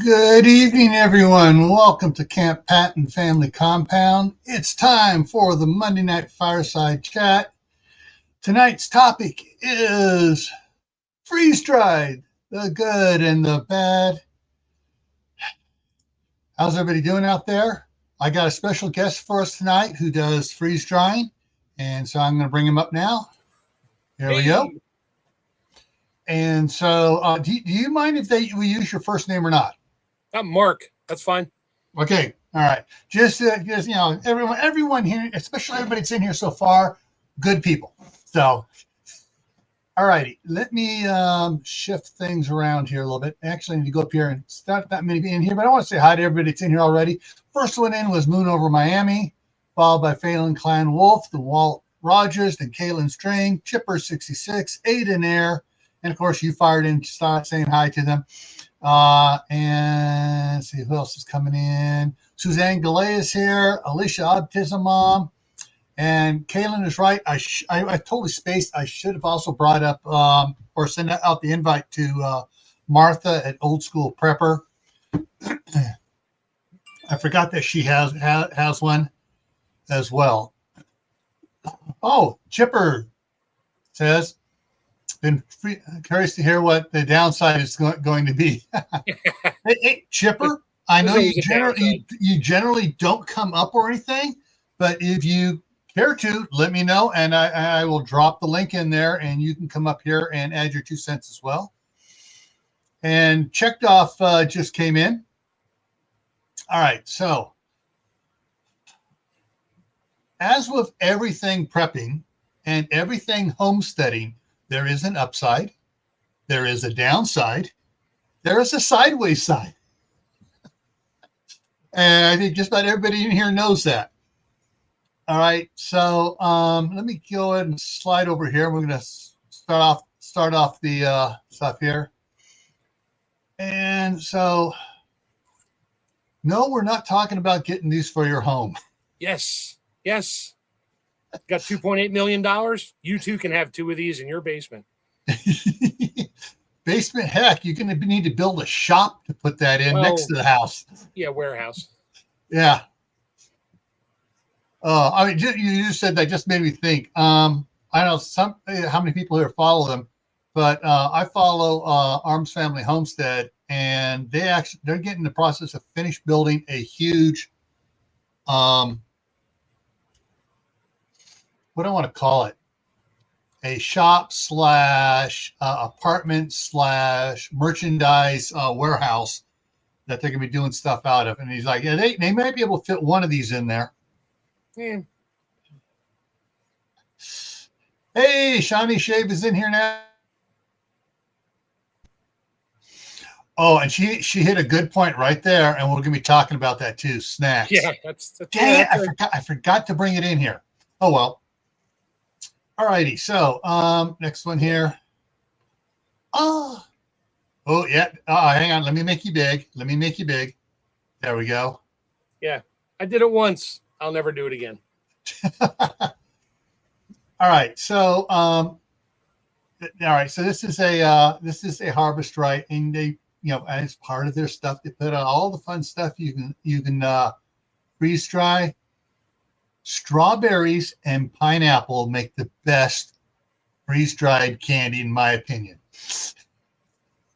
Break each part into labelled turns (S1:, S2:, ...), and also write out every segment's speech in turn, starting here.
S1: Good evening, everyone. Welcome to Camppatton Family Compound. It's time for the Monday Night Fireside Chat. Tonight's topic is freeze-dried, the good and the bad. How's everybody doing out there? I got a special guest for us tonight who does freeze-drying, and so I'm going to bring him up now. There we go. And so, do you mind if we use your first name or not?
S2: I'm Mark. That's fine.
S1: Okay. All right. Just everyone here, especially everybody that's in here so far, good people. So, all righty. Let me shift things around here a little bit. Actually, I need to go up here and start that many in here, but I want to say hi to everybody that's in here already. First one in was Moon Over Miami, followed by Phelan Clan Wolf, the Walt Rogers, then Kaylin String, Chipper 66, Aiden Air, and of course you fired in, start saying hi to them. And see who else is coming in. Suzanne Galea is here. Alicia Autism Mom. And Kaylin is right. I totally spaced. I should have also brought up or sent out the invite to Martha at Old School Prepper. I forgot that she has one as well. Oh, Chipper says, been curious to hear what the downside is going to be. Hey, Chipper, I know you generally don't come up or anything, but if you care to, let me know, and I will drop the link in there, and you can come up here and add your 2 cents as well. And Checked Off just came in. All right, so as with everything prepping and everything homesteading, there is an upside, there is a downside, there is a sideways side. And I think just about everybody in here knows that. All right, so let me go ahead and slide over here. We're going to start off the stuff here. And so, no, we're not talking about getting these for your home.
S2: Yes. Got $2.8 million. You too can have 2 of these in your basement.
S1: Basement, heck, you're going to need to build a shop to put that in next to the house.
S2: Yeah, warehouse.
S1: Yeah. I mean, you just said that just made me think. I don't know how many people here follow them, but I follow Arms Family Homestead, and they're getting in the process of finish building a huge what do I want to call it? A shop / apartment / merchandise warehouse that they're going to be doing stuff out of. And he's like, yeah, they might be able to fit one of these in there.
S2: Yeah.
S1: Hey, Shawnee Shave is in here now. Oh, and she hit a good point right there, and we're going to be talking about that too. Snacks.
S2: Yeah,
S1: dang it! I forgot to bring it in here. Oh well. All righty. So next one here. Oh yeah. Hang on. Let me make you big. There we go.
S2: Yeah, I did it once. I'll never do it again.
S1: All right. So all right. So this is a harvest right, and they, as part of their stuff, they put out all the fun stuff you can freeze dry. Strawberries and pineapple make the best freeze-dried candy, in my opinion.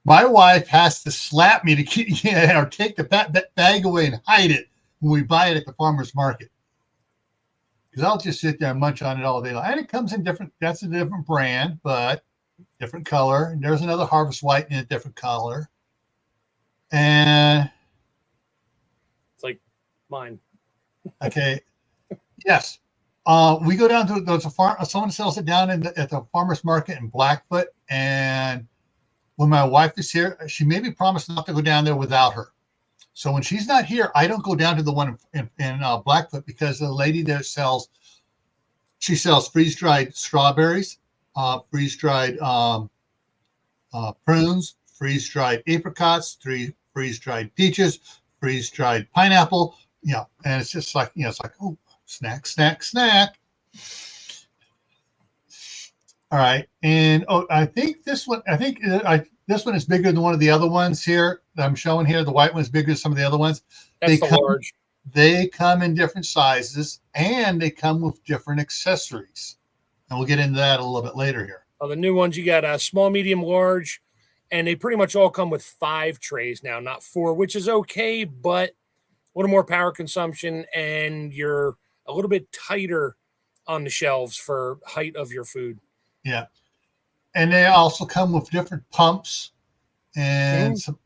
S1: My wife has to slap me to keep, or take the bag away and hide it when we buy it at the farmer's market. Because I'll just sit there and munch on it all day long. And it comes in that's a different brand, but different color. And there's another Harvest White in a different color. And
S2: it's like mine.
S1: Okay. Yes. We go down to there's a farm. Someone sells it down at the farmer's market in Blackfoot. And when my wife is here, she made me promise not to go down there without her. So when she's not here, I don't go down to the one in Blackfoot, because the lady there sells freeze-dried strawberries, freeze-dried prunes, freeze-dried apricots, freeze-dried peaches, freeze-dried pineapple. And it's just like, it's like, oh, snack. All right. And I think this one, this one is bigger than one of the other ones here that I'm showing here. The white one's bigger than some of the other ones.
S2: That's the large.
S1: They come in different sizes, and they come with different accessories. And we'll get into that a little bit later here.
S2: Oh, the new ones, you got a small, medium, large, and they pretty much all come with 5 trays now, not 4, which is okay, but a little more power consumption, and you're a little bit tighter on the shelves for height of your food.
S1: Yeah. And they also come with different pumps and some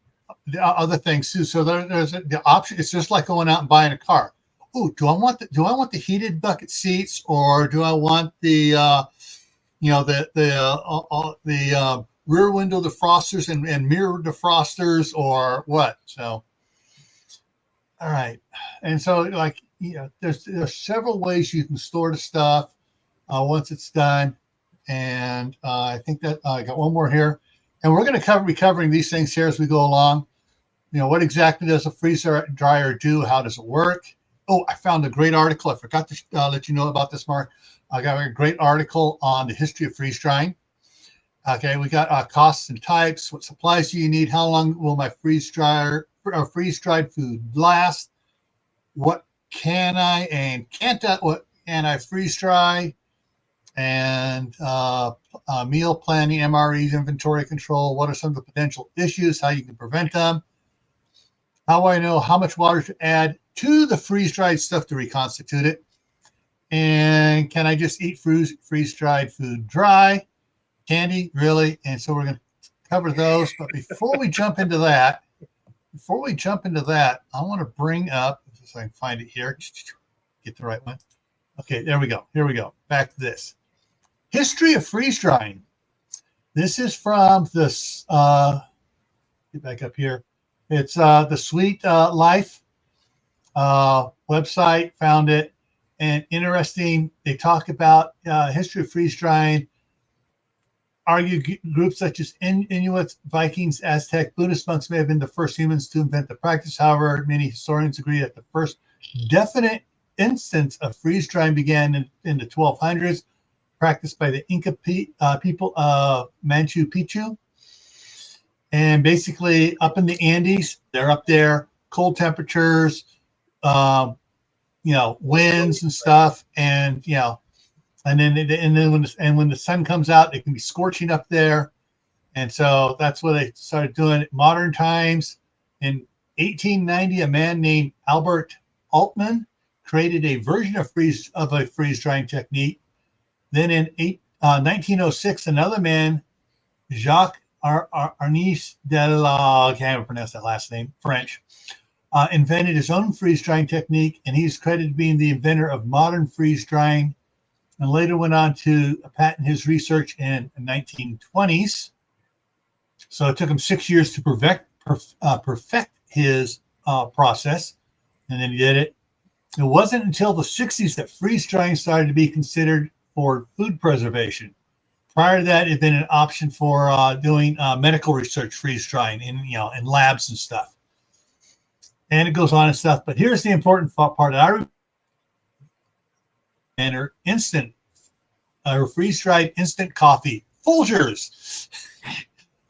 S1: other things too. So there's the option. It's just like going out and buying a car. Oh, do I want the heated bucket seats, or do I want the rear window defrosters and mirror defrosters, or what? So, all right. And so, like, there's several ways you can store the stuff once it's done. And I think that I got one more here, and we're going to be covering these things here as we go along. What exactly does a freezer dryer do? How does it work? Oh, I found a great article. I forgot to let you know about this, Mark. I got a great article on the history of freeze drying. Okay, we got costs and types. What supplies do you need? How long will my freeze dried food last? What can I and can't I freeze dry? And meal planning, MREs, inventory control. What are some of the potential issues? How you can prevent them? How do I know how much water to add to the freeze-dried stuff to reconstitute it? And can I just eat freeze-dried food dry? Candy, really? And so we're going to cover those. But before we jump into that, I want to bring up, if I can find it here, get the right one. Okay, there we go. Here we go. Back to this. History of freeze drying. This is from this, get back up here. It's the Sweet Life website, found it. And interesting, they talk about history of freeze drying. Argue groups such as Inuits, Vikings, Aztec, Buddhist monks may have been the first humans to invent the practice. However, many historians agree that the first definite instance of freeze drying began in the 1200s, practiced by the Inca people of Machu Picchu. And basically, up in the Andes, they're up there, cold temperatures, winds and stuff, and when the sun comes out, it can be scorching up there, and so that's what they started doing. Modern times, in 1890, a man named Albert Altman created a version of a freeze drying technique. Then in 1906, another man, Jacques Arnis de la, I can't even pronounce that last name, French, invented his own freeze drying technique, and he's credited being the inventor of modern freeze drying, and later went on to patent his research in the 1920s. So it took him 6 years to perfect his process, and then he did it. It wasn't until the 60s that freeze drying started to be considered for food preservation. Prior to that, it had been an option for doing medical research, freeze drying in labs and stuff. And it goes on and stuff. But here's the important part. I remember instant freeze dried instant coffee, Folgers.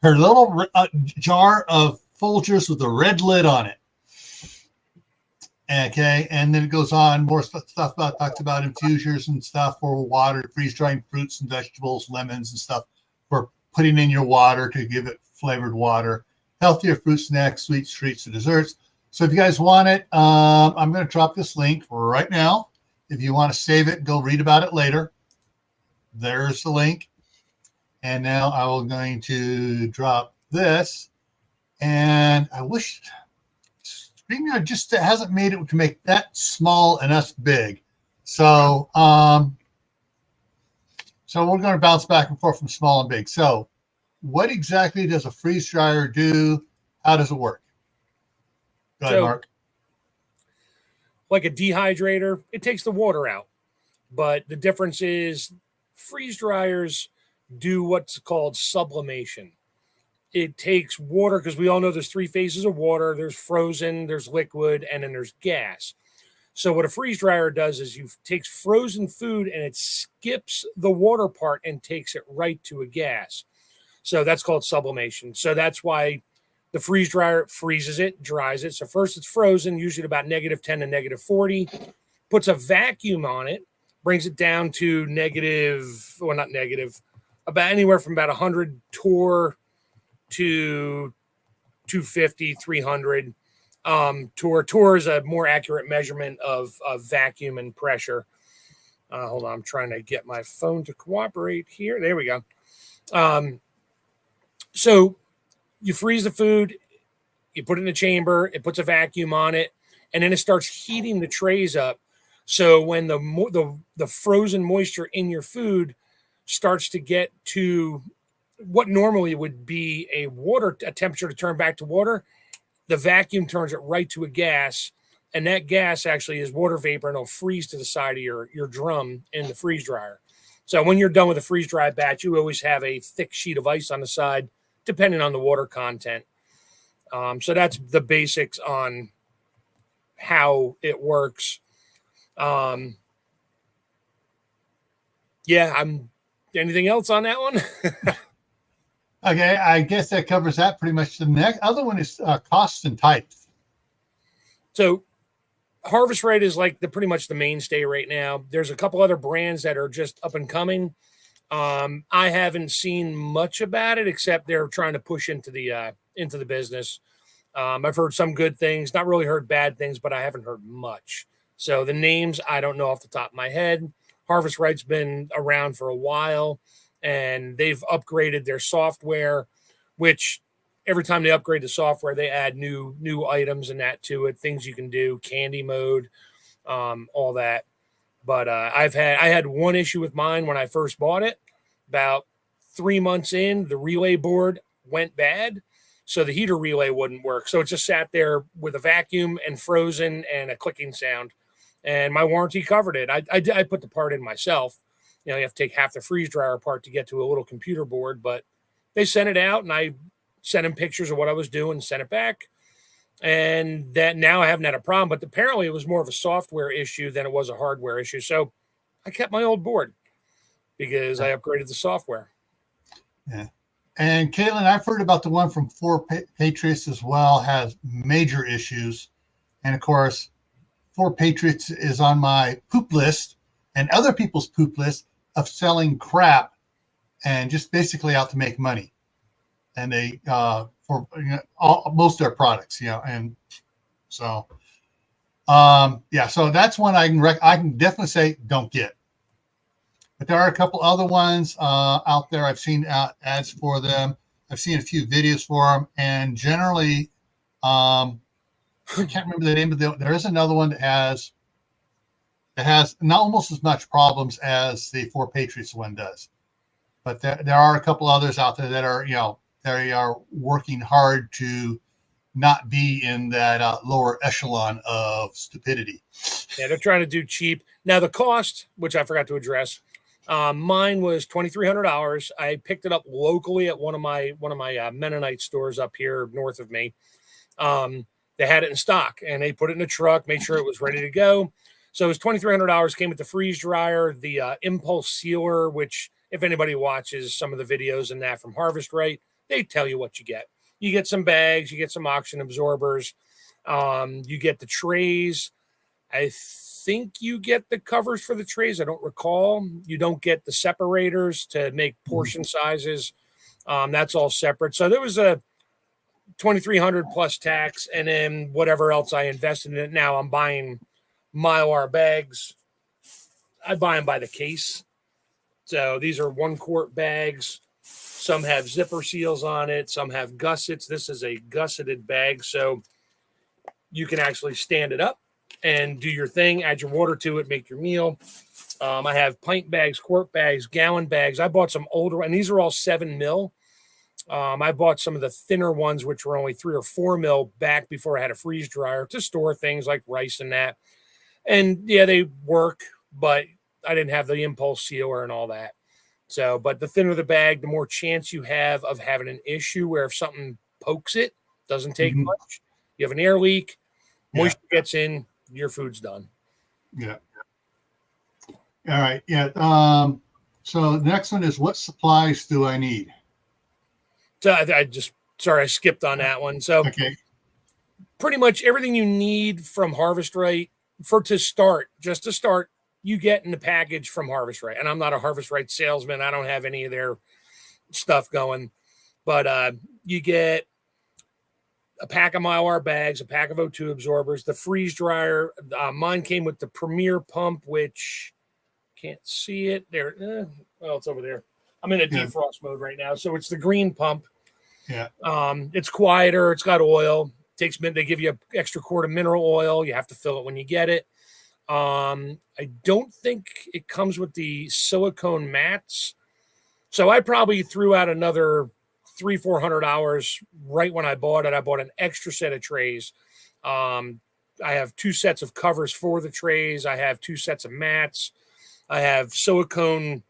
S1: Her little jar of Folgers with a red lid on it. Okay, and then it goes on more stuff talks about infusers and stuff for water, freeze drying fruits and vegetables, lemons and stuff for putting in your water to give it flavored water, healthier fruit snacks, sweets, treats, and desserts. So if you guys want it, I'm going to drop this link right now. If you want to save it and go read about it later, there's the link. And now I'm going to drop this. And I wish StreamYard just hasn't made it to make that small and us big. So, so we're going to bounce back and forth from small and big. So what exactly does a freeze dryer do? How does it work? Go ahead, Mark.
S2: Like a dehydrator, it takes the water out. But the difference is freeze dryers do what's called sublimation. It takes water, because we all know there's 3 phases of water. There's frozen, there's liquid, and then there's gas. So what a freeze dryer does is takes frozen food and it skips the water part and takes it right to a gas. So that's called sublimation. So that's why the freeze dryer freezes it, dries it. So first it's frozen, usually at about -10 to -40, puts a vacuum on it, brings it down to negative, well, not negative, about anywhere from about 100 torr to 250, 300. Torr is a more accurate measurement of vacuum and pressure. Hold on, I'm trying to get my phone to cooperate here. There we go. So you freeze the food, you put it in a chamber, it puts a vacuum on it, and then it starts heating the trays up. So when the frozen moisture in your food starts to get to what normally would be a temperature to turn back to water, the vacuum turns it right to a gas, and that gas actually is water vapor, and it'll freeze to the side of your drum in the freeze dryer. So when you're done with a freeze dry batch, you always have a thick sheet of ice on the side, depending on the water content. So that's the basics on how it works. Yeah, anything else on that one?
S1: Okay, I guess that covers that pretty much. The next other one is costs and types.
S2: So Harvest Right is like pretty much the mainstay right now. There's a couple other brands that are just up and coming. I haven't seen much about it, except they're trying to push into the business. I've heard some good things, not really heard bad things, but I haven't heard much. So the names I don't know off the top of my head. Harvest Right's been around for a while, and they've upgraded their software, which every time they upgrade the software, they add new items and that to it, things you can do, candy mode, all that. But I had one issue with mine when I first bought it. About 3 months in, the relay board went bad, so the heater relay wouldn't work. So it just sat there with a vacuum and frozen and a clicking sound. And my warranty covered it. I put the part in myself. You have to take half the freeze dryer apart to get to a little computer board, but they sent it out, and I sent them pictures of what I was doing, sent it back. And that now I haven't had a problem, but apparently it was more of a software issue than it was a hardware issue. So I kept my old board because I upgraded the software.
S1: Yeah. And Caitlin, I've heard about the one from Four Patriots as well, has major issues. And of course, Four Patriots is on my poop list and other people's poop list of selling crap and just basically out to make money. And they for most of their products, and so so that's one I can definitely say don't get. But there are a couple other ones out there. I've seen ads for them. I've seen a few videos for them, and generally, I can't remember the name of there is another one that has not almost as much problems as the Four Patriots one does. But there are a couple others out there that are they are working hard to not be in that lower echelon of stupidity.
S2: Yeah, they're trying to do cheap. Now the cost, which I forgot to address, mine was $2,300. I picked it up locally at one of my Mennonite stores up here north of me. They had it in stock, and they put it in a truck, made sure it was ready to go. So it was $2,300. Came with the freeze dryer, the impulse sealer, which if anybody watches some of the videos and that from Harvest Right, they tell you what you get. You get some bags, you get some oxygen absorbers, you get the trays. I think you get the covers for the trays. I don't recall. You don't get the separators to make portion sizes. That's all separate. So there was a $2,300 plus tax, and then whatever else I invested in it. Now I'm buying Mylar bags. I buy them by the case. So these are 1 quart bags. Some have zipper seals on it. Some have gussets. This is a gusseted bag. So you can actually stand it up and do your thing, add your water to it, make your meal. I have pint bags, quart bags, gallon bags. I bought some older, and these are all 7 mil. I bought some of the thinner ones, which were only 3 or 4 mil back before I had a freeze dryer to store things like rice and that. And yeah, they work, but I didn't have the impulse sealer and all that. So, but the thinner the bag, the more chance you have of having an issue where if something pokes it, doesn't take much. You have an air leak, moisture gets in, your food's done.
S1: Yeah. All right. Yeah. So the next one is, what supplies do I need?
S2: So I just, sorry, I skipped on that one. So
S1: Okay.
S2: pretty much everything you need from Harvest Right just to start, you get in the package from Harvest Right. And I'm not a Harvest Right salesman. I don't have any of their stuff going, but you get a pack of Mylar bags, a pack of O2 absorbers, the freeze dryer. Mine came with the Premier pump, which can't see it there. Well, it's over there. I'm in a defrost mode right now, so it's the green pump.
S1: Yeah.
S2: It's quieter. It's got oil. Takes a minute. They give you an extra quart of mineral oil. You have to fill it when you get it. I don't think it comes with the silicone mats, so I probably threw out another $300-400 right when I bought it. I bought an extra set of trays. I have 2 sets of covers for the trays. I have 2 sets of mats. I have silicone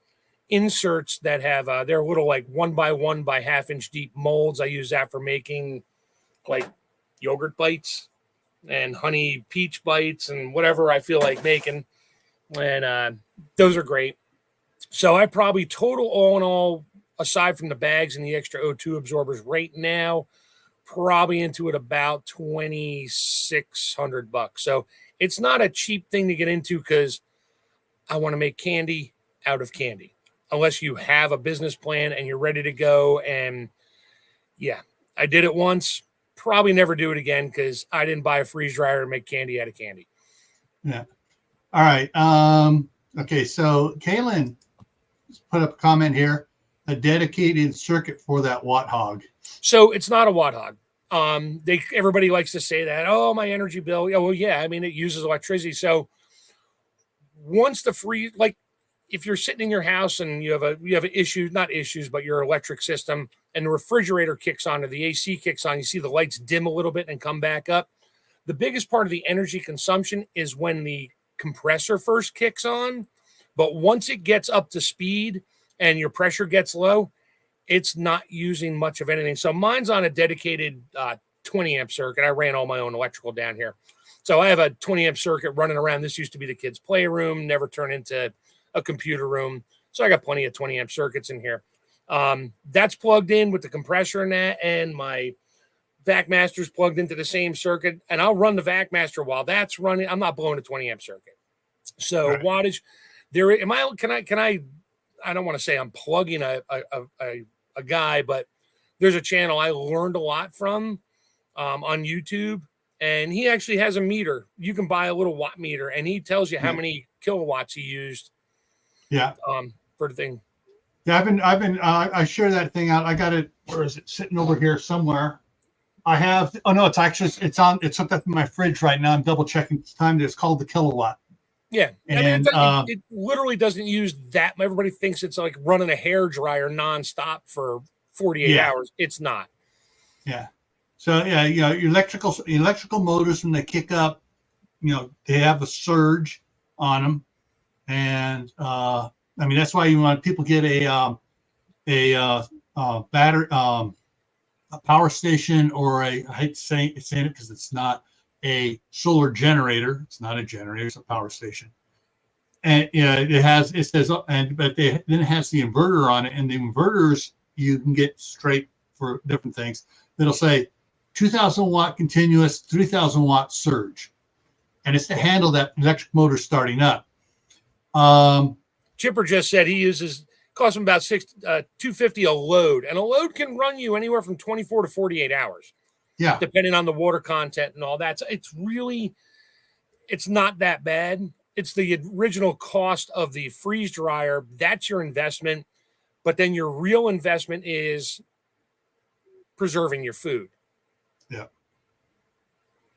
S2: inserts that have they're little like 1 by 1 by 1/2 inch deep molds. I use that for making like yogurt bites and honey peach bites and whatever I feel like making. And those are great. So I probably total all in all, aside from the bags and the extra O2 absorbers right now, probably into it about $2,600. So it's not a cheap thing to get into because I want to make candy out of candy. Unless you have a business plan and you're ready to go. And yeah, I did it once, probably never do it again because I didn't buy a freeze dryer to make candy out of candy.
S1: Yeah. All right. Okay. So Kaylin put up a comment here, a dedicated circuit for that Watt Hog.
S2: So it's not a Watt Hog. Everybody likes to say that, oh, my energy bill. Yeah, well, yeah, I mean, it uses electricity. So once the free, like if you're sitting in your house and you have not issues, but your electric system and the refrigerator kicks on or the AC kicks on, you see the lights dim a little bit and come back up. The biggest part of the energy consumption is when the compressor first kicks on. But once it gets up to speed and your pressure gets low, it's not using much of anything. So mine's on a dedicated 20 amp circuit. I ran all my own electrical down here. So I have a 20 amp circuit running around. This used to be the kids' playroom, never turned into a computer room. So I got plenty of 20 amp circuits in here. That's plugged in with the compressor and that, and my VacMaster's plugged into the same circuit, and I'll run the VacMaster while that's running. I'm not blowing a 20 amp circuit. So right. Wattage there. I don't want to say I'm plugging a guy, but there's a channel I learned a lot from on YouTube, and he actually has a meter. You can buy a little watt meter, and he tells you how many kilowatts he used.
S1: Yeah.
S2: For the thing.
S1: Yeah, I share that thing out. I got it. Where is it? Sitting over here somewhere. I have. Oh no, it's hooked up in my fridge right now. I'm double checking the time. It's called the kilowatt.
S2: Yeah,
S1: and
S2: it literally doesn't use that. Everybody thinks it's like running a hair dryer nonstop for 48 hours. It's not.
S1: Yeah. So yeah, your electrical motors, when they kick up, they have a surge on them, and I mean that's why you want people get a battery, a power station, or I hate saying it because it's not a solar generator. It's not a generator. It's a power station. And then it has the inverter on it, and the inverters you can get straight for different things. It'll say 2,000 watt continuous, 3,000 watt surge, and it's to handle that electric motor starting up.
S2: Chipper just said he costs him about $250 a load, and a load can run you anywhere from 24 to 48 hours.
S1: Yeah.
S2: Depending on the water content and all that. So it's not that bad. It's the original cost of the freeze dryer. That's your investment. But then your real investment is preserving your food.
S1: Yeah.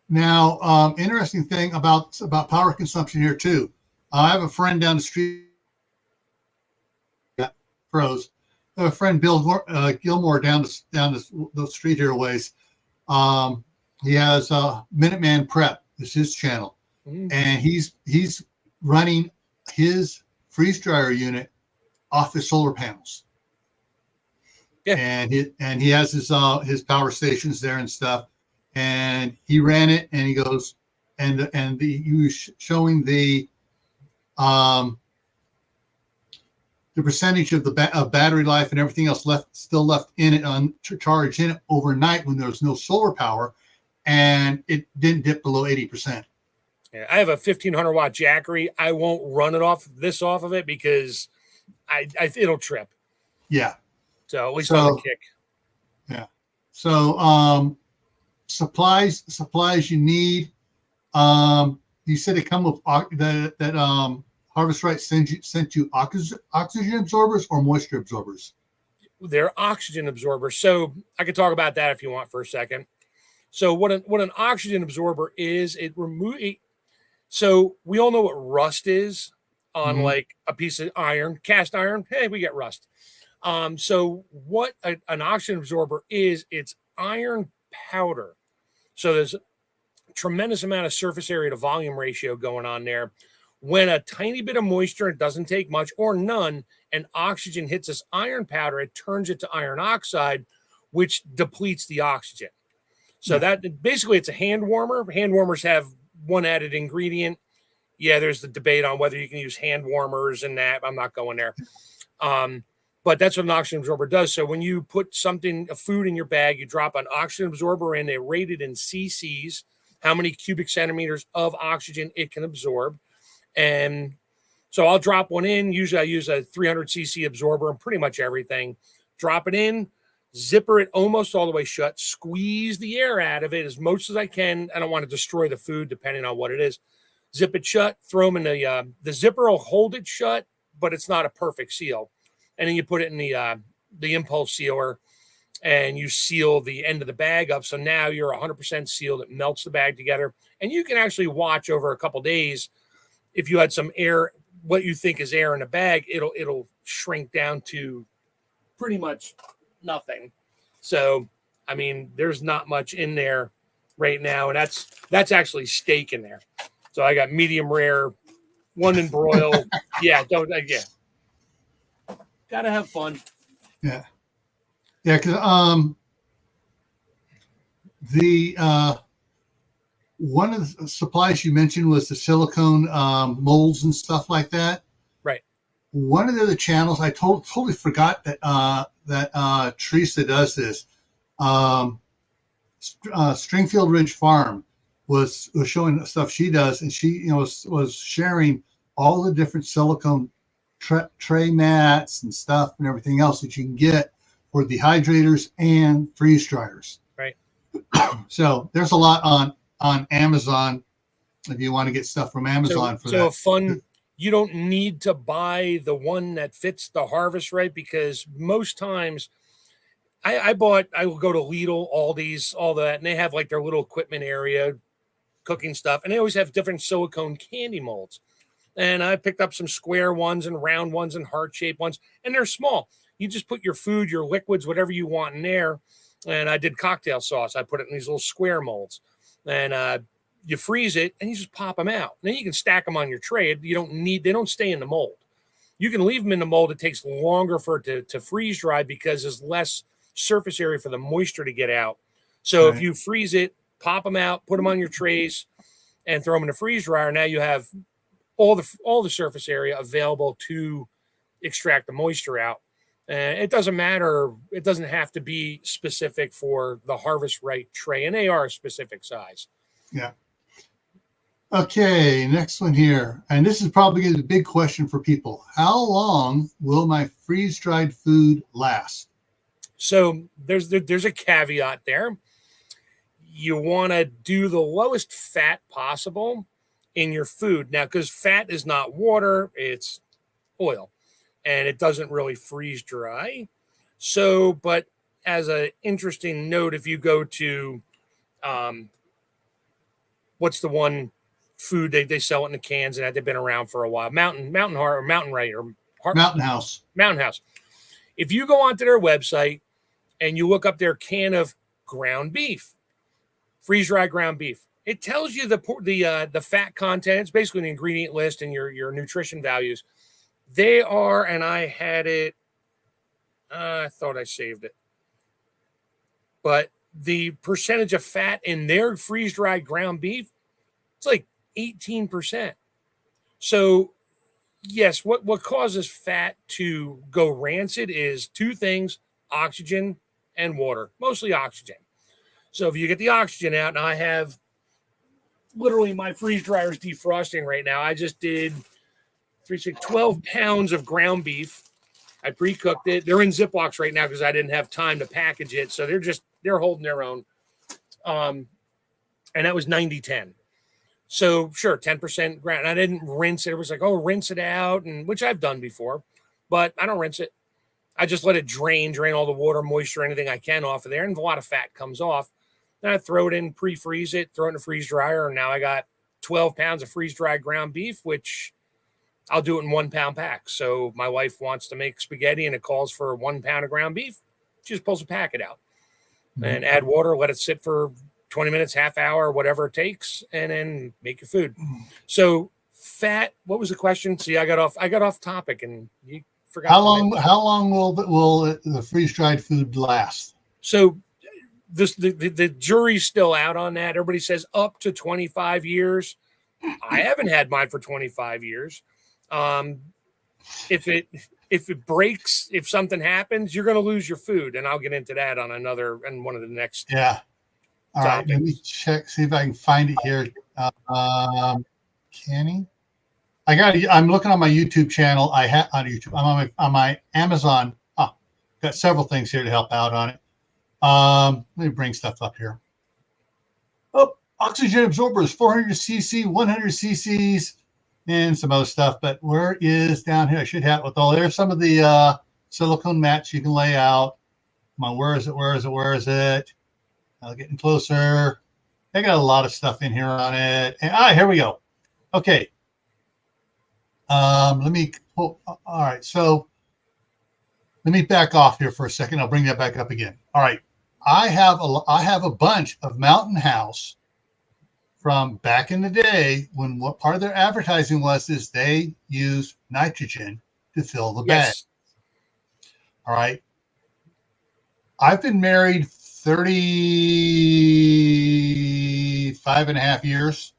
S1: Now, interesting thing about power consumption here too. I have a friend down the street. Pros. I have a friend, Bill Gilmore, down the street here a ways. He has Minuteman Prep is his channel, and he's running his freeze dryer unit off his solar panels. Yeah, and he has his power stations there and stuff, and he ran it, and he goes, he was showing the the percentage of of battery life and everything else still left in it on charge in it overnight when there was no solar power, and it didn't dip below 80%.
S2: Yeah, I have a 1500-watt Jackery. I won't run it off of it because it'll trip.
S1: Yeah.
S2: So at least on the kick.
S1: Yeah. So supplies you need. You said it come with that Harvest Right sent you oxygen absorbers or moisture absorbers.
S2: They're oxygen absorbers. So I could talk about that if you want for a second. So what an oxygen absorber is, so we all know what rust is on like a piece of iron, cast iron. Hey, we get rust. So what an oxygen absorber is, it's iron powder. So there's a tremendous amount of surface area to volume ratio going on there. When a tiny bit of moisture, it doesn't take much or none, and oxygen hits this iron powder, it turns it to iron oxide, which depletes the oxygen. So that basically it's a hand warmer. Hand warmers have one added ingredient. Yeah, there's the debate on whether you can use hand warmers and that. I'm not going there. But that's what an oxygen absorber does. So when you put a food in your bag, you drop an oxygen absorber in, they're rated in cc's, how many cubic centimeters of oxygen it can absorb. And so I'll drop one in. Usually I use a 300 cc absorber and pretty much everything. Drop it in, zipper it almost all the way shut, squeeze the air out of it as much as I can. I don't want to destroy the food depending on what it is. Zip it shut, throw them in the zipper will hold it shut, but it's not a perfect seal. And then you put it in the impulse sealer and you seal the end of the bag up. So now you're 100% sealed. It melts the bag together. And you can actually watch over a couple days if you had some air, what you think is air in the bag, it'll shrink down to pretty much nothing. So, I mean, there's not much in there right now. And that's actually steak in there. So I got medium rare, one in broil. Yeah. Gotta have fun.
S1: Yeah. Yeah. Cause, one of the supplies you mentioned was the silicone molds and stuff like that.
S2: Right.
S1: One of the other channels, I totally forgot that Teresa does this. Stringfield Ridge Farm was showing stuff she does, and she was sharing all the different silicone tray mats and stuff and everything else that you can get for dehydrators and freeze dryers.
S2: Right.
S1: So there's a lot on Amazon if you want to get stuff from Amazon for that.
S2: So you don't need to buy the one that fits the Harvest Right, because most times I will go to Lidl, Aldi's, all that, and they have like their little equipment area, cooking stuff, and they always have different silicone candy molds. And I picked up some square ones and round ones and heart-shaped ones, and they're small. You just put your food, your liquids, whatever you want in there. And I did cocktail sauce. I put it in these little square molds. And you freeze it, and you just pop them out. And then you can stack them on your tray. They don't stay in the mold. You can leave them in the mold. It takes longer for it to freeze dry because there's less surface area for the moisture to get out. So if you freeze it, pop them out, put them on your trays, and throw them in the freeze dryer, now you have all the surface area available to extract the moisture out. And it doesn't matter. It doesn't have to be specific for the Harvest Right tray, and they are a specific size.
S1: Yeah. Okay, next one here. And this is probably the big question for people. How long will my freeze-dried food last?
S2: So there's a caveat there. You want to do the lowest fat possible in your food. Now, because fat is not water, it's oil. And it doesn't really freeze dry. So, but as an interesting note, if you go to, what's the one food they sell it in the cans and they've been around for a while? Mountain House. If you go onto their website and you look up their can of ground beef, freeze dry ground beef, it tells you the fat content. It's basically the ingredient list and your nutrition values. They are, and I had it, I thought I saved it, but the percentage of fat in their freeze-dried ground beef, it's like 18%. So Yes, what causes fat to go rancid is two things: oxygen and water, mostly oxygen. So if you get the oxygen out, and I have literally my freeze dryer is defrosting right now. I just did 12 pounds of ground beef. I pre-cooked it. They're in Ziplocs right now because I didn't have time to package it. So they're holding their own. And that was 90-10. So sure, 10% ground. I didn't rinse it. It was like, oh, rinse it out, and which I've done before, but I don't rinse it. I just let it drain all the water, moisture, anything I can off of there, and a lot of fat comes off. Then I throw it in, pre-freeze it, throw it in the freeze dryer, and now I got 12 pounds of freeze-dried ground beef, which I'll do it in 1 pound packs. So my wife wants to make spaghetti, and it calls for 1 pound of ground beef. She just pulls a packet out and add water, let it sit for 20 minutes, half hour, whatever it takes, and then make your food. So fat, what was the question? See, I got off topic and you forgot.
S1: How long will the freeze-dried food last?
S2: So the jury's still out on that. Everybody says up to 25 years. I haven't had mine for 25 years. If it breaks, if something happens, you're going to lose your food, and I'll get into that on one of the next.
S1: Yeah. All right, let me check, see if I can find it here. Canny, I'm looking on my YouTube channel. I have on YouTube. I'm on my Amazon. Got several things here to help out on it. Let me bring stuff up here. Oh, oxygen absorbers, 400 cc, 100 cc's, and some other stuff. But where is down here? I should have with all. There's some of the silicone mats you can lay out. Come on, where is it? Where is it? Where is it? Getting closer. I got a lot of stuff in here on it. And here we go. Okay. Let me pull. All right. So let me back off here for a second. I'll bring that back up again. All right. I have a bunch of Mountain House from back in the day when what part of their advertising was is they use nitrogen to fill the bag.
S2: Yes.
S1: All right. I've been married 35 and a half years.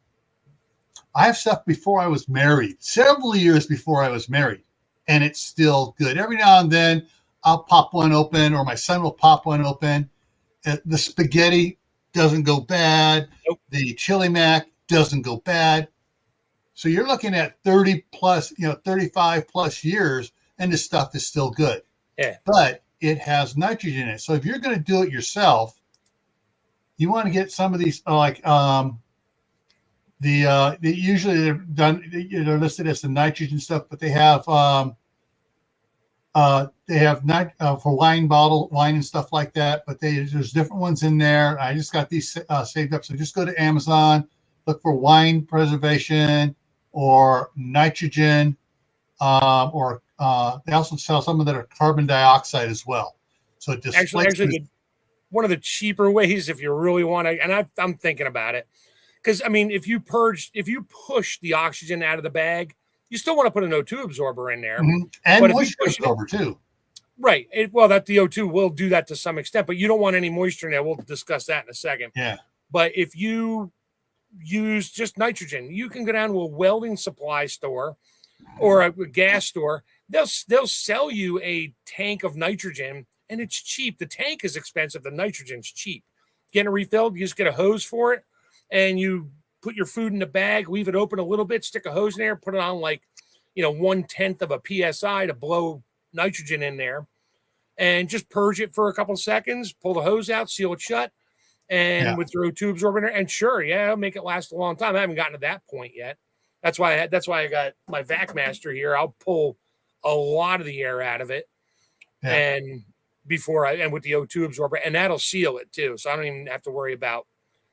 S1: I have stuff before I was married, several years before I was married, and it's still good. Every now and then I'll pop one open, or my son will pop one open. The spaghetti doesn't go bad. Nope. The chili mac doesn't go bad. So you're looking at 30 plus, 35 plus years, and this stuff is still good.
S2: Yeah.
S1: But it has nitrogen in it. So if you're going to do it yourself, you want to get some of these usually they're done. They're listed as the nitrogen stuff, but they have for wine and stuff like that. But there's different ones in there. I just got these saved up. So just go to Amazon, look for wine preservation or nitrogen, or they also sell some of that are carbon dioxide as well. So it just
S2: actually one of the cheaper ways, if you really want to, and I'm thinking about it, because I mean, if you push the oxygen out of the bag, you still want to put an O2 absorber in there,
S1: and moisture absorber too.
S2: Right. Well, that the O2 will do that to some extent, but you don't want any moisture in there. We'll discuss that in a second.
S1: Yeah.
S2: But if you use just nitrogen, you can go down to a welding supply store or a gas store. They'll sell you a tank of nitrogen, and it's cheap. The tank is expensive. The nitrogen's cheap. Getting it refilled, you just get a hose for it, and you put your food in the bag, leave it open a little bit, stick a hose in there, put it on 1/10 of a PSI to blow nitrogen in there, and just purge it for a couple of seconds, pull the hose out, seal it shut, and with your O2 absorber in there, and sure, it'll make it last a long time. I haven't gotten to that point yet. That's why I got my Vac Master here. I'll pull a lot of the air out of it, and with the O2 absorber, and that'll seal it too. So I don't even have to worry about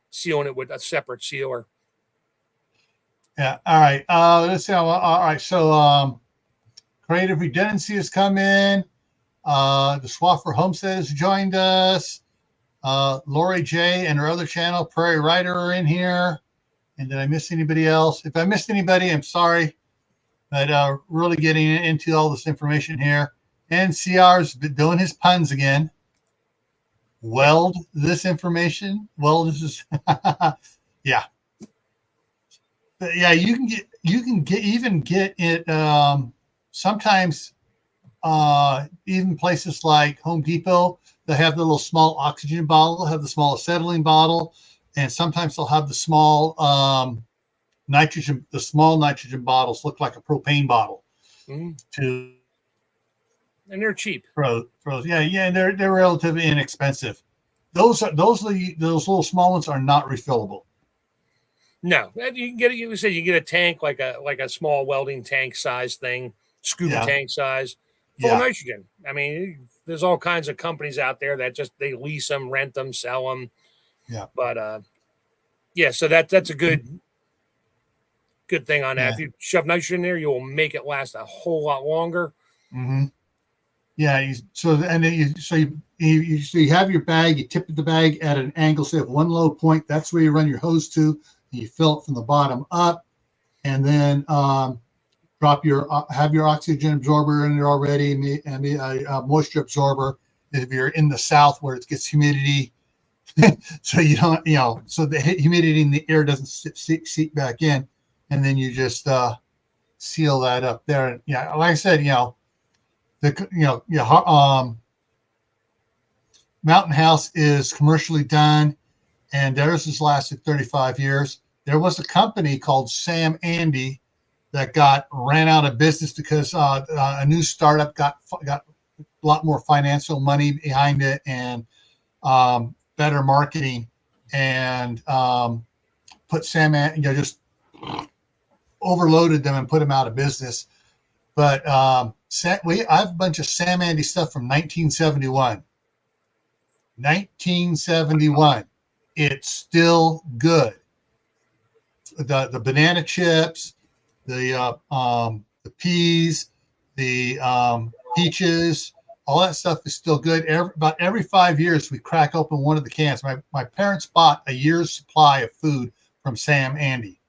S2: sealing it with a separate sealer.
S1: Yeah. All right. Let's see. All right. So Creative Redundancy has come in. The Swaffer Homestead has joined us. Lori J and her other channel, Prairie Rider, are in here. And did I miss anybody else? If I missed anybody, I'm sorry. But really getting into all this information here. NCR's been doing his puns again. Weld this information. Well, this is, yeah. But yeah, you can get it sometimes even places like Home Depot, they have the little small oxygen bottle, have the small acetylene bottle, and sometimes they'll have the small nitrogen. The small nitrogen bottles look like a propane bottle. To
S2: and they're cheap.
S1: Yeah, and they're relatively inexpensive. Those little small ones are not refillable.
S2: No, you can get it. You said you get a tank like a small welding tank size thing, scuba tank size, full of nitrogen. I mean, there's all kinds of companies out there that just they lease them, rent them, sell them.
S1: Yeah.
S2: But yeah, so that's a good thing on that.
S1: Yeah.
S2: If you shove nitrogen in there, you will make it last a whole lot longer.
S1: Mm-hmm. Yeah. So you have your bag. You tip the bag at an angle. So you have one low point. That's where you run your hose to. And you fill it from the bottom up, and then have your oxygen absorber in there already, and a moisture absorber if you're in the south where it gets humidity. So you don't, so the humidity in the air doesn't seep back in, and then you just seal that up there. And yeah, like I said, Mountain House is commercially done, and theirs has lasted 35 years. There was a company called Sam Andy that ran out of business because a new startup got a lot more financial money behind it and better marketing, and put just overloaded them and put them out of business. But I have a bunch of Sam Andy stuff from 1971. 1971. It's still good. The banana chips, the peas, the peaches, all that stuff is still good. About every 5 years, we crack open one of the cans. My parents bought a year's supply of food from Sam Andy,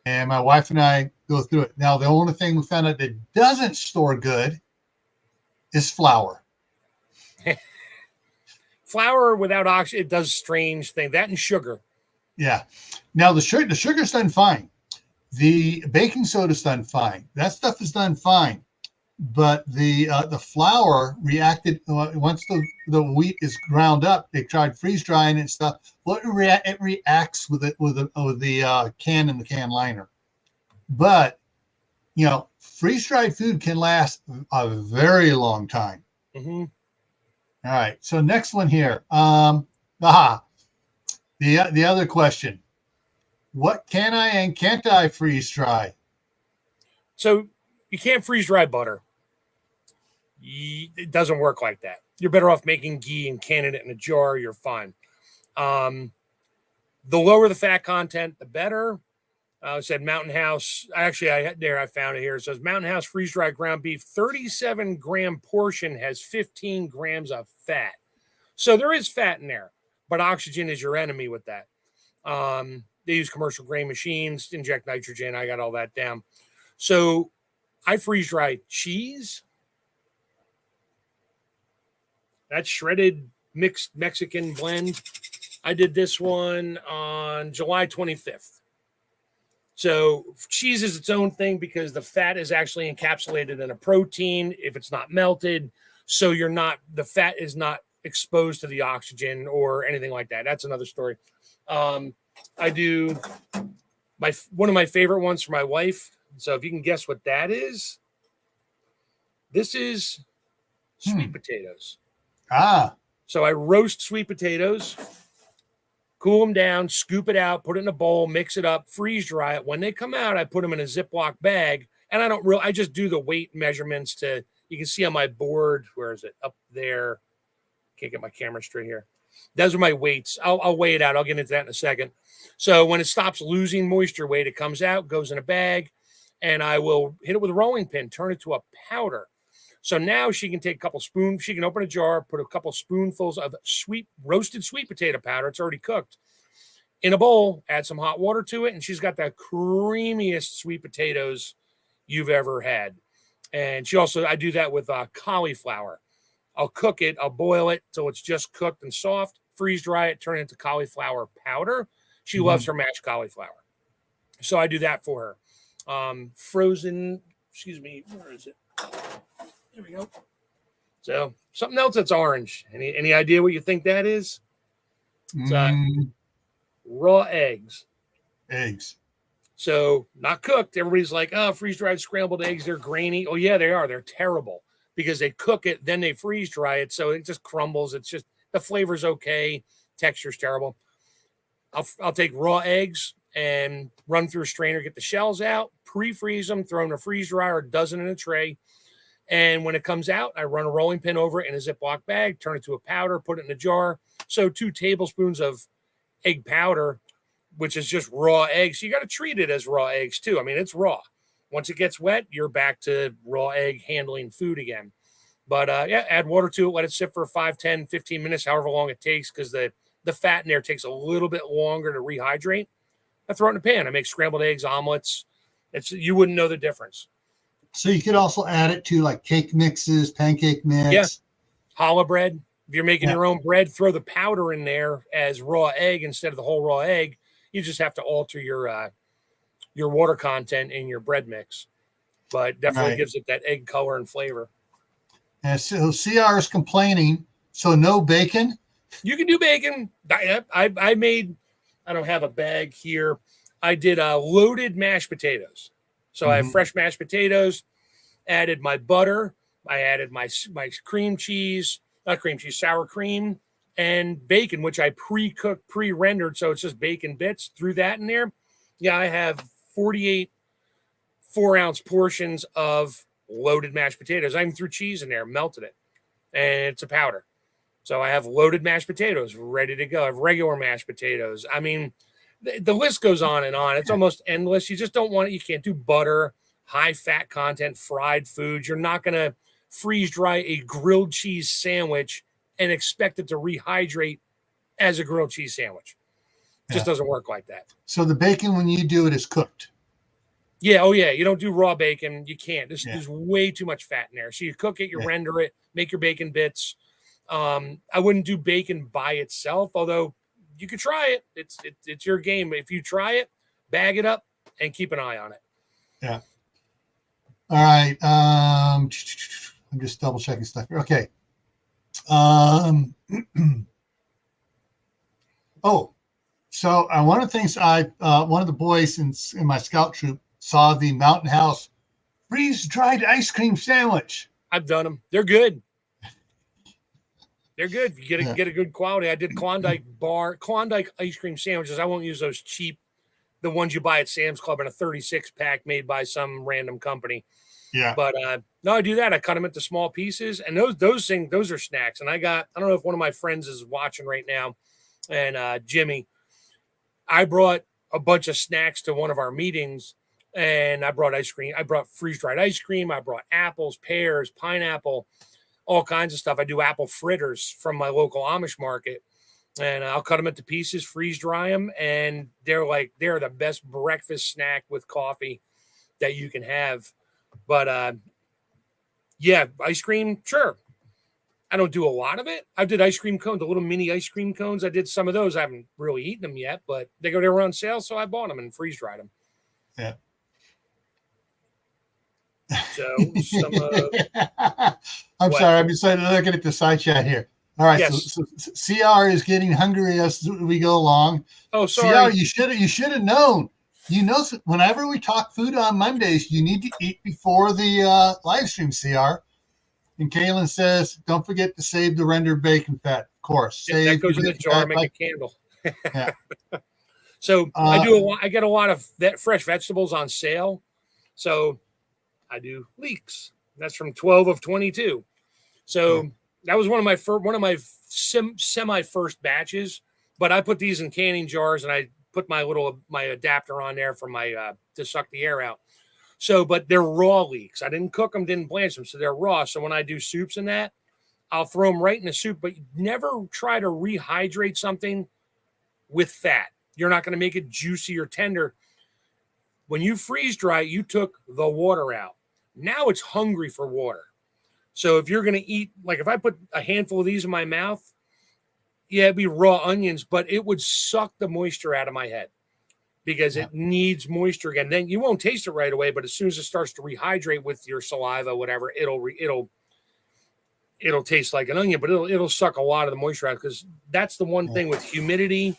S1: and my wife and I go through it. Now, the only thing we found out that doesn't store good is flour.
S2: Flour without oxygen, it does strange thing. That and sugar.
S1: Yeah. Now the sugar's done fine. The baking soda's done fine. That stuff is done fine. But the flour reacted once the wheat is ground up. They tried freeze drying and stuff. Well, it reacts with the can and the can liner. But freeze dried food can last a very long time.
S2: Mm-hmm.
S1: All right. So next one here. The other question: what can I and can't I freeze dry?
S2: So you can't freeze dry butter. It doesn't work like that. You're better off making ghee and canning it in a jar. You're fine. The lower the fat content, the better. I said Mountain House. I found it here. It says Mountain House freeze dried ground beef, 37 gram portion has 15 grams of fat. So there is fat in there, but oxygen is your enemy with that. They use commercial grain machines, inject nitrogen. I got all that down. So I freeze dry cheese. That's shredded mixed Mexican blend. I did this one on July 25th. So cheese is its own thing because the fat is actually encapsulated in a protein if it's not melted. So the fat is not exposed to the oxygen or anything like that. That's another story. I do one of my favorite ones for my wife. So if you can guess what that is, this is sweet potatoes. So I roast sweet potatoes, cool them down, scoop it out, put it in a bowl, mix it up, freeze dry it. When they come out, I put them in a Ziploc bag, and I just do the weight measurements you can see on my board. Where is it? Up there. Can't get my camera straight here. Those are my weights. I'll weigh it out. I'll get into that in a second. So when it stops losing moisture weight, it comes out, goes in a bag, and I will hit it with a rolling pin, turn it to a powder. So now she can take a couple spoons. She can open a jar, put a couple spoonfuls of roasted sweet potato powder. It's already cooked in a bowl, add some hot water to it. And she's got the creamiest sweet potatoes you've ever had. And I do that with cauliflower. I'll cook it. I'll boil it till it's just cooked and soft, freeze dry it, turn it into cauliflower powder. She loves her mashed cauliflower. So I do that for her. Frozen, excuse me, where is it? There we go. So something else that's orange. Any idea what you think that is? It's raw eggs.
S1: Eggs.
S2: So not cooked. Everybody's like, oh, freeze-dried scrambled eggs, they're grainy. Oh, yeah, they are. They're terrible because they cook it, then they freeze dry it. So it just crumbles. It's just the flavor's okay. Texture's terrible. I'll take raw eggs and run through a strainer, get the shells out, pre-freeze them, throw them in a freeze dryer, a dozen in a tray. And when it comes out, I run a rolling pin over it in a Ziploc bag, turn it to a powder, put it in a jar. So 2 tablespoons of egg powder, which is just raw eggs. You got to treat it as raw eggs too. I mean, it's raw. Once it gets wet, you're back to raw egg handling food again. But yeah, add water to it, let it sit for 5, 10, 15 minutes, however long it takes, because the fat in there takes a little bit longer to rehydrate. I throw it in a pan. I make scrambled eggs, omelets. You wouldn't know the difference.
S1: So you could also add it to like cake mixes, pancake mix.
S2: Yeah. Challah bread. If you're making your own bread, throw the powder in there as raw egg instead of the whole raw egg. You just have to alter your water content in your bread mix. But definitely gives it that egg color and flavor.
S1: And so CR is complaining. So no bacon?
S2: You can do bacon. I made, I don't have a bag here. I did loaded mashed potatoes. So I have fresh mashed potatoes, added my butter. I added my cream cheese, not cream cheese, sour cream, and bacon, which I pre-cooked, pre-rendered. So it's just bacon bits. Threw that in there. Yeah, I have 48 4-ounce portions of loaded mashed potatoes. I even threw cheese in there, melted it, and it's a powder. So I have loaded mashed potatoes ready to go. I have regular mashed potatoes. I mean, the list goes on and on. It's almost endless. You just don't want it. You can't do butter, high fat content, fried foods. You're not going to freeze dry a grilled cheese sandwich and expect it to rehydrate as a grilled cheese sandwich. It just doesn't work like that.
S1: So the bacon, when you do it, is cooked.
S2: Yeah. Oh, yeah. You don't do raw bacon. You can't. There's way too much fat in there. So you cook it, you render it, make your bacon bits. I wouldn't do bacon by itself, although you could try it. It's your game. If you try it, bag it up and keep an eye on it.
S1: Yeah. All right. I'm just double checking stuff here. Okay. So one of the things one of the boys in my scout troop saw the Mountain House freeze-dried ice cream sandwich.
S2: I've done them. They're good. They're good. You get a good quality. I did Klondike ice cream sandwiches. I won't use those cheap, the ones you buy at Sam's Club in a 36 pack made by some random company.
S1: Yeah.
S2: But no, I do that. I cut them into small pieces, and those are snacks. And I don't know if one of my friends is watching right now, and Jimmy, I brought a bunch of snacks to one of our meetings, and I brought ice cream. I brought freeze-dried ice cream. I brought apples, pears, pineapple, all kinds of stuff. I do apple fritters from my local Amish market, and I'll cut them into pieces, freeze dry them, and they're the best breakfast snack with coffee that you can have. But yeah, ice cream, sure. I don't do a lot of it. I did ice cream cones, the little mini ice cream cones. I did some of those. I haven't really eaten them yet, but they were on sale, so I bought them and freeze dried them.
S1: Yeah.
S2: So
S1: I'm sorry, I'm just looking at the side chat here. All right,
S2: yes.
S1: so CR is getting hungry as we go along.
S2: Oh, sorry.
S1: CR, you should have known. You know, whenever we talk food on Mondays, you need to eat before the live stream, CR. And Kaylin says, don't forget to save the rendered bacon fat. Of course,
S2: that goes in the jar. Make a candle.
S1: Yeah.
S2: So I get a lot of fresh vegetables on sale. So I do leeks. That's from 12 of 22. So that was one of my semi first batches. But I put these in canning jars, and I put my adapter on there for my to suck the air out. So, but they're raw leeks. I didn't cook them, didn't blanch them, so they're raw. So when I do soups and that, I'll throw them right in the soup. But never try to rehydrate something with fat. You're not going to make it juicy or tender. When you freeze dry, you took the water out. Now it's hungry for water. So if you're going to eat, like if I put a handful of these in my mouth, yeah, it'd be raw onions, but it would suck the moisture out of my head. because it needs moisture again. Then you won't taste it right away, but as soon as it starts to rehydrate with your saliva, whatever, it'll taste like an onion, but it'll suck a lot of the moisture out, because that's the one thing with humidity,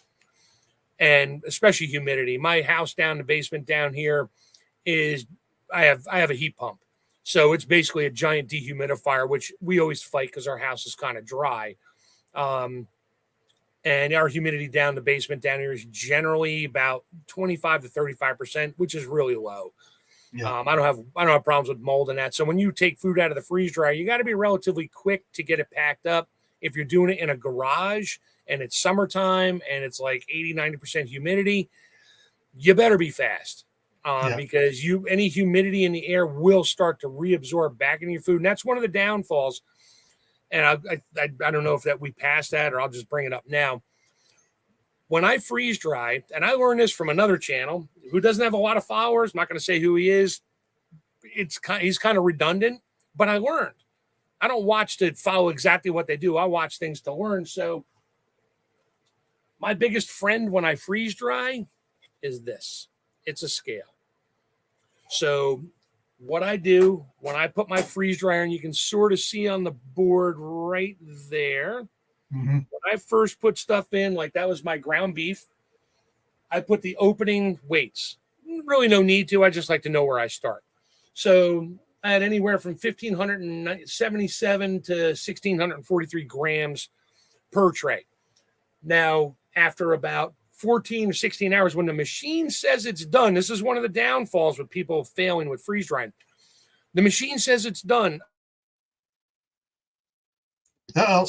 S2: and especially humidity. My house down in the basement down here is I have a heat pump. So it's basically a giant dehumidifier, which we always fight because our house is kind of dry. And our humidity down in the basement down here is generally about 25 to 35%, which is really low. Yeah. I don't have problems with mold and that. So when you take food out of the freeze dryer, you got to be relatively quick to get it packed up. If you're doing it in a garage and it's summertime and it's like 80, 90% humidity, you better be fast. Because any humidity in the air will start to reabsorb back into your food. And that's one of the downfalls. And I don't know if that we passed that, or I'll just bring it up now. When I freeze dry, and I learned this from another channel who doesn't have a lot of followers, I'm not going to say who he is. He's kind of redundant, but I learned. I don't watch to follow exactly what they do. I watch things to learn. So my biggest friend when I freeze dry is this. It's a scale. So what I do when I put my freeze dryer, and you can sort of see on the board right there, when I first put stuff in, like that was my ground beef, I put the opening weights. Really no need to. I just like to know where I start. So I had anywhere from 1,577 to 1,643 grams per tray. Now, after about 14 or 16 hours, when the machine says it's done, this is one of the downfalls with people failing with freeze drying. The machine says it's done.
S1: Uh-oh.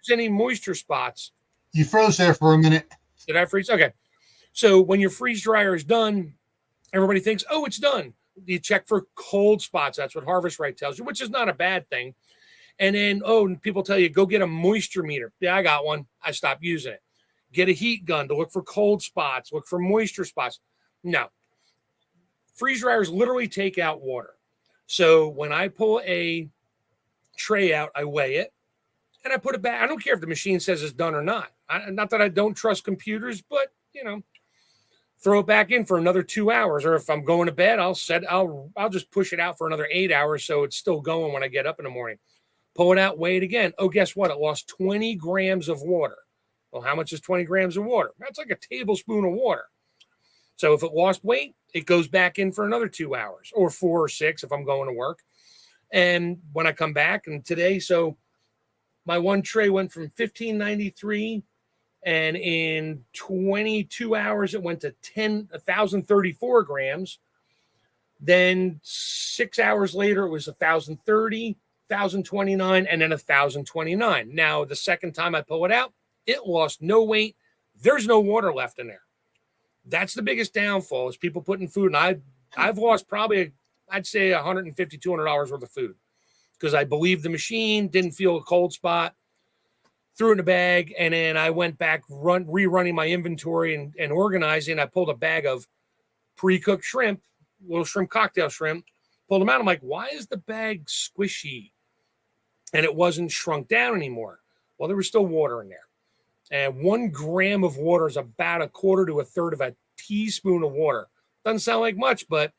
S2: Any moisture spots.
S1: You froze there for a minute.
S2: Did I freeze? Okay. So when your freeze dryer is done, everybody thinks, oh, it's done. You check for cold spots. That's what Harvest Right tells you, which is not a bad thing. And then, people tell you, go get a moisture meter. Yeah, I got one. I stopped using it. Get a heat gun to look for cold spots, look for moisture spots. No. Freeze dryers literally take out water. So when I pull a tray out, I weigh it and I put it back. I don't care if the machine says it's done or not. Not that I don't trust computers, but, throw it back in for another 2 hours. Or if I'm going to bed, I'll just push it out for another 8 hours so it's still going when I get up in the morning. Pull it out, weigh it again. Oh, guess what? It lost 20 grams of water. Well, how much is 20 grams of water? That's like a tablespoon of water. So if it lost weight, it goes back in for another 2 hours, or 4 or 6 if I'm going to work. And when I come back, and today, so my one tray went from 1,593, and in 22 hours, it went to 1,034 grams. Then 6 hours later, it was 1,030, 1,029, and then 1,029. Now, the second time I pull it out, it lost no weight. There's no water left in there. That's the biggest downfall, is people putting food. And I've lost probably, I'd say $150, $200 worth of food, because I believed the machine, didn't feel a cold spot, threw it in a bag. And then I went back rerunning my inventory and organizing. I pulled a bag of pre-cooked shrimp, little shrimp cocktail shrimp, pulled them out. I'm like, why is the bag squishy? And it wasn't shrunk down anymore. Well, there was still water in there. And 1 gram of water is about 1/4 to 1/3 of a teaspoon of water. Doesn't sound like much, but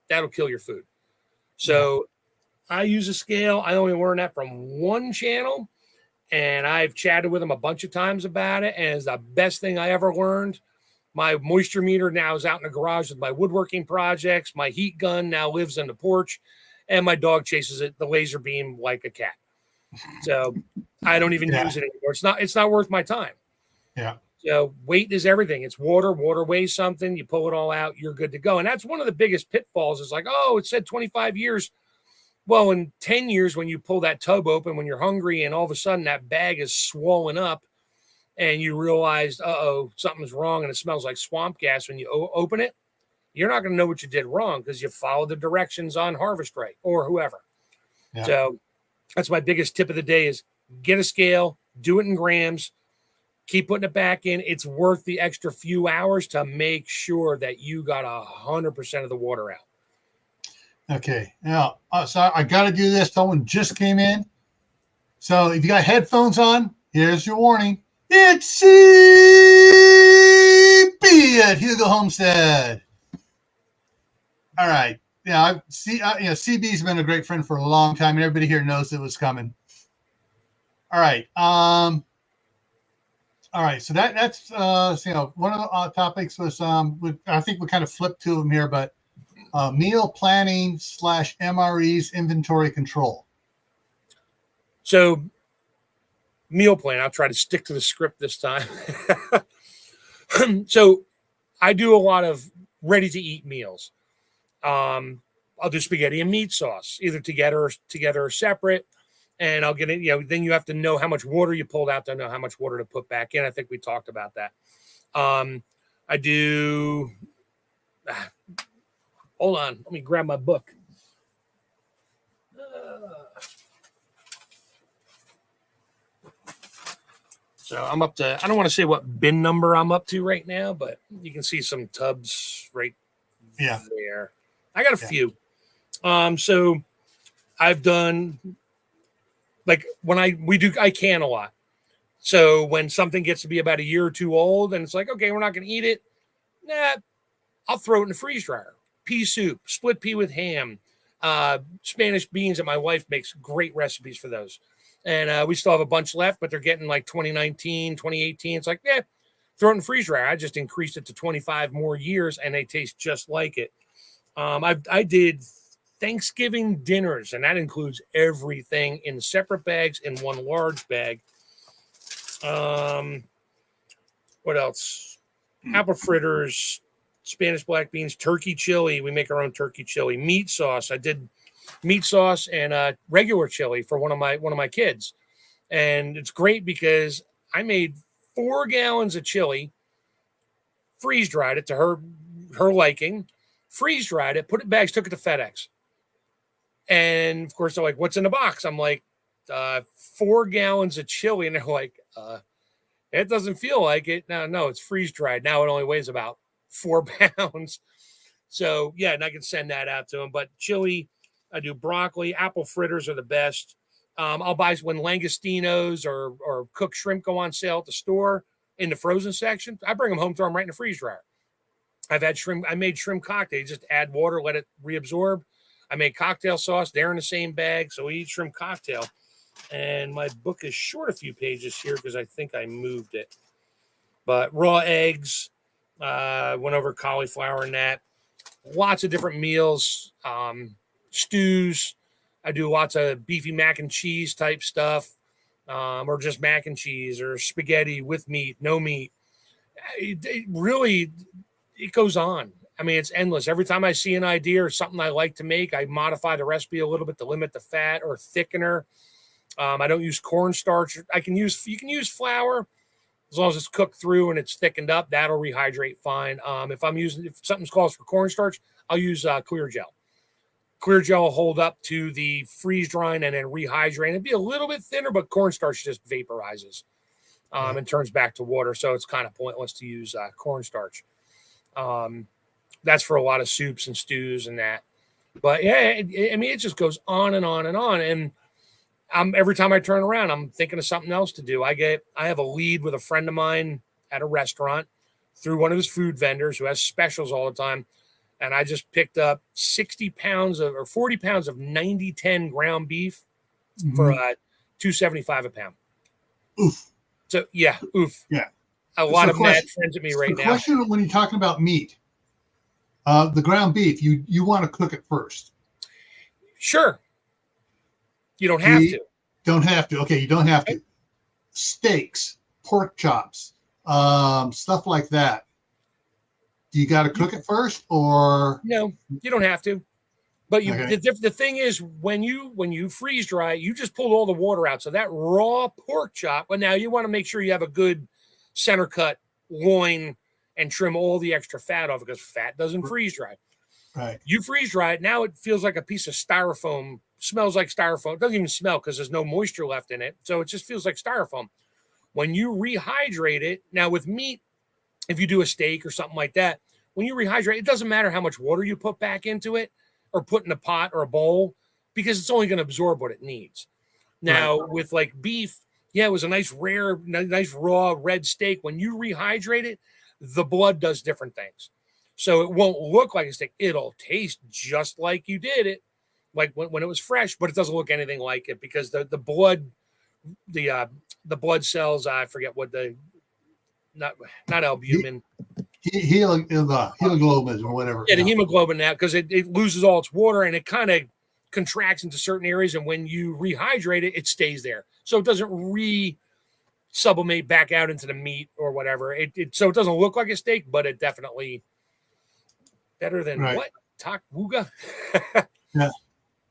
S2: that'll kill your food. So I use a scale. I only learned that from one channel, and I've chatted with them a bunch of times about it. And it's the best thing I ever learned. My moisture meter now is out in the garage with my woodworking projects. My heat gun now lives on the porch, and my dog chases it, the laser beam, like a cat. So I don't even use it anymore. It's not worth my time.
S1: Yeah.
S2: So weight is everything. It's water. Water weighs something. You pull it all out, you're good to go. And that's one of the biggest pitfalls, is like, oh, it said 25 years. Well, in 10 years, when you pull that tub open, when you're hungry, and all of a sudden that bag is swollen up, and you realize, something's wrong, and it smells like swamp gas when you open it, you're not going to know what you did wrong, because you followed the directions on Harvest Right or whoever. Yeah. So that's my biggest tip of the day, is get a scale, do it in grams, keep putting it back in. It's worth the extra few hours to make sure that you got 100% of the water out.
S1: Okay. Now, so I got to do this. Someone just came in. So if you got headphones on, here's your warning. It's season be at Hugo Homestead. All right. Yeah, CB's been a great friend for a long time, and everybody here knows it was coming. All right. All right. So that's one of the topics was I think we kind of flipped to them here, but meal planning / MRE's inventory control.
S2: So meal plan. I'll try to stick to the script this time. So I do a lot of ready to eat meals. I'll do spaghetti and meat sauce, either together or separate. And I'll get it, then you have to know how much water you pulled out to know how much water to put back in. I think we talked about that. I do, hold on, let me grab my book. So I'm up to, I don't want to say what bin number I'm up to right now, but you can see some tubs right there. I got a few. So I've done, like when I can a lot. So when something gets to be about a year or two old and it's like, okay, we're not going to eat it. Nah, I'll throw it in the freeze dryer. Pea soup, split pea with ham, Spanish beans that my wife makes great recipes for those. And we still have a bunch left, but they're getting like 2019, 2018. It's like, throw it in the freeze dryer. I just increased it to 25 more years and they taste just like it. I did Thanksgiving dinners, and that includes everything in separate bags in one large bag. What else? Apple fritters, Spanish black beans, turkey chili. We make our own turkey chili. Meat sauce. I did meat sauce and regular chili for one of my kids, and it's great because I made 4 gallons of chili, freeze dried it to her liking, freeze dried it, put it in bags, took it to FedEx. And of course, they're like, "What's in the box?" I'm like, 4 gallons of chili. And they're like, it doesn't feel like it. No, it's freeze dried. Now it only weighs about 4 pounds. So, yeah, and I can send that out to them. But chili, I do broccoli. Apple fritters are the best. I'll buy when langostinos or cooked shrimp go on sale at the store in the frozen section. I bring them home, throw them right in the freeze dryer. I've had shrimp. I made shrimp cocktail. You just add water, let it reabsorb. I made cocktail sauce. They're in the same bag. So we eat shrimp cocktail. And my book is short a few pages here because I think I moved it. But raw eggs, went over cauliflower and that. Lots of different meals, stews. I do lots of beefy mac and cheese type stuff, or just mac and cheese or spaghetti with meat, no meat. It really goes on. I mean, it's endless. Every time I see an idea or something I like to make, I modify the recipe a little bit to limit the fat or thickener. I don't use cornstarch. You can use flour as long as it's cooked through and it's thickened up. That'll rehydrate fine. If something calls for cornstarch, I'll use clear gel. Clear gel will hold up to the freeze drying and then rehydrate. It'd be a little bit thinner, but cornstarch just vaporizes and turns back to water. So it's kind of pointless to use cornstarch. That's for a lot of soups and stews and that. But yeah, it just goes on and on and on. And every time I turn around, I'm thinking of something else to do. I have a lead with a friend of mine at a restaurant through one of his food vendors who has specials all the time. And I just picked up 40 pounds of 90-10 ground beef for $2.75 a pound.
S1: Oof.
S2: So yeah, oof.
S1: Yeah.
S2: A lot of mad friends at me right now.
S1: Question when you're talking about meat, the ground beef, you want to cook it first.
S2: Sure. You don't have to.
S1: Don't have to. Okay, you don't have to. Steaks, pork chops, stuff like that. Do you got to cook it first, or
S2: no? You don't have to. But the thing is, when you freeze dry, you just pulled all the water out. So that raw pork chop. But now you want to make sure you have a good center cut loin and trim all the extra fat off because fat doesn't freeze dry.
S1: Right.
S2: You freeze dry it. Now it feels like a piece of styrofoam. Smells like styrofoam. It doesn't even smell because there's no moisture left in it. So it just feels like styrofoam. When you rehydrate it, now with meat, if you do a steak or something like that, when you rehydrate, it doesn't matter how much water you put back into it or put in a pot or a bowl because it's only going to absorb what it needs. Now with like beef, it was a nice raw red steak. When you rehydrate it, the blood does different things. So it won't look like a steak. It'll taste just like you did it, like when it was fresh, but it doesn't look anything like it because the blood, the blood cells, I forget what not albumin.
S1: Hemoglobin or whatever.
S2: Yeah, the hemoglobin now, because it loses all its water and it kind of contracts into certain areas. And when you rehydrate it, it stays there. So it doesn't sublimate back out into the meat or whatever. So it doesn't look like a steak, but it definitely better than what? Takwuga?
S1: Yeah.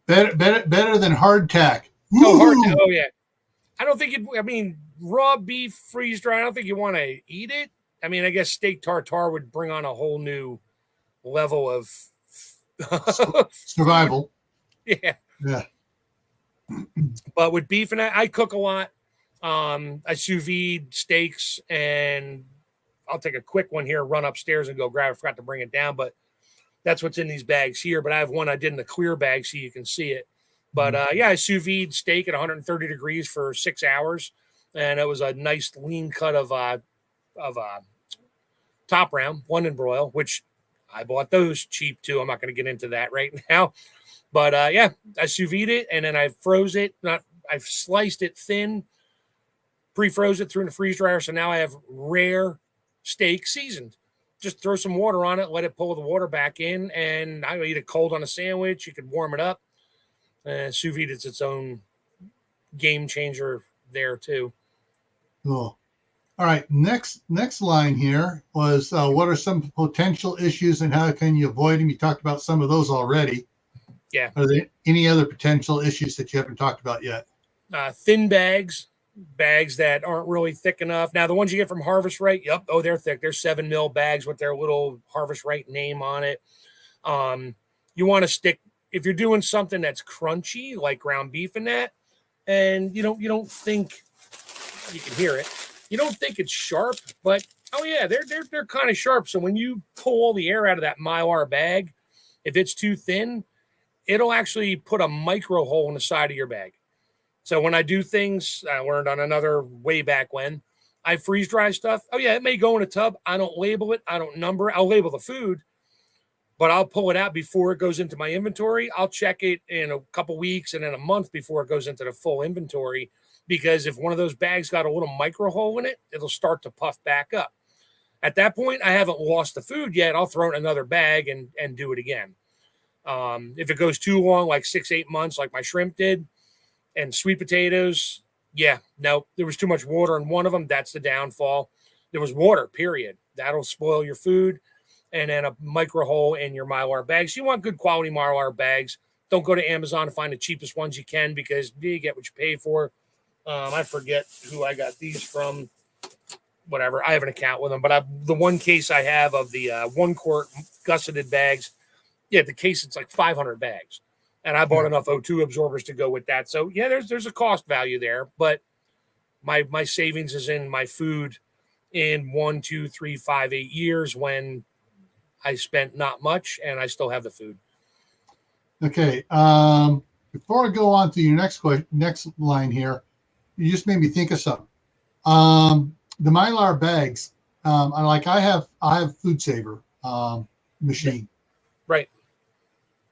S1: Better than hardtack.
S2: Oh, yeah. I don't think raw beef freeze dry, I don't think you want to eat it. I mean, I guess steak tartare would bring on a whole new level of
S1: survival.
S2: Yeah.
S1: Yeah.
S2: But with beef and I cook a lot. I sous vide steaks, and I'll take a quick one here, run upstairs and go grab it. I forgot to bring it down, but that's what's in these bags here. But I have one I did in the clear bag so you can see it. But I sous vide steak at 130 degrees for 6 hours. And it was a nice lean cut of top round, London broil, which I bought those cheap too. I'm not going to get into that right now. But I sous vide it, and then I froze it. I've sliced it thin, pre-froze it through in the freeze dryer. So now I have rare steak seasoned. Just throw some water on it, let it pull the water back in, and I eat it cold on a sandwich. You could warm it up. Sous vide is its own game changer there too.
S1: Cool. All right. Next line here was what are some potential issues and how can you avoid them? You talked about some of those already.
S2: Yeah.
S1: Are there any other potential issues that you haven't talked about yet?
S2: Thin bags that aren't really thick enough. Now, the ones you get from Harvest Right, they're thick. They're 7 mil bags with their little Harvest Right name on it. You want to stick, if you're doing something that's crunchy, like ground beef and that, and you don't think, you can hear it, you don't think it's sharp, but they're kind of sharp. So when you pull all the air out of that Mylar bag, if it's too thin, it'll actually put a micro hole in the side of your bag. So when I do things, I learned on another way back when, I freeze dry stuff. Oh yeah, it may go in a tub. I don't label it. I don't number it. I'll label the food, but I'll pull it out before it goes into my inventory. I'll check it in a couple weeks and then a month before it goes into the full inventory. Because if one of those bags got a little micro hole in it, it'll start to puff back up. At that point, I haven't lost the food yet. I'll throw it in another bag and do it again. If it goes too long, like 6-8 months, like my shrimp did, and sweet potatoes, there was too much water in one of them. That's the downfall. There was water, period. That'll spoil your food. And then a micro hole in your Mylar bags. You want good quality Mylar bags. Don't go to Amazon to find the cheapest ones you can because you get what you pay for. I forget who I got these from. Whatever. I have an account with them, but the one case I have of the 1 quart gusseted bags, the case, it's like 500 bags. And I bought enough O2 absorbers to go with that. So there's a cost value there, but my savings is in my food in 1, 2, 3, 5, 8 years when I spent not much and I still have the food. Okay.
S1: Before I go on to your next line here, you just made me think of something. The Mylar bags, I have Food Saver machine.
S2: Right.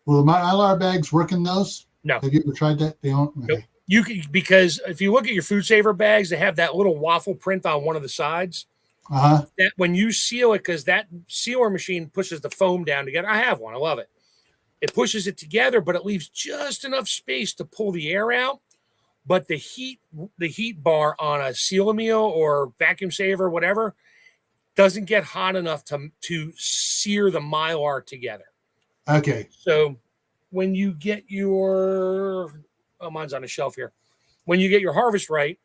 S1: Will the Mylar bags work in those?
S2: No.
S1: Have you ever tried that? They don't? Okay.
S2: Nope. You can, because if you look at your Food Saver bags, they have that little waffle print on one of the sides. That when you seal it, because that sealer machine pushes the foam down together. I have one. I love it. It pushes it together, but it leaves just enough space to pull the air out. But the heat bar on a seal meal or vacuum saver, whatever, doesn't get hot enough to sear the Mylar together.
S1: Okay.
S2: So when you get mine's on the shelf here. When you get your Harvest Right,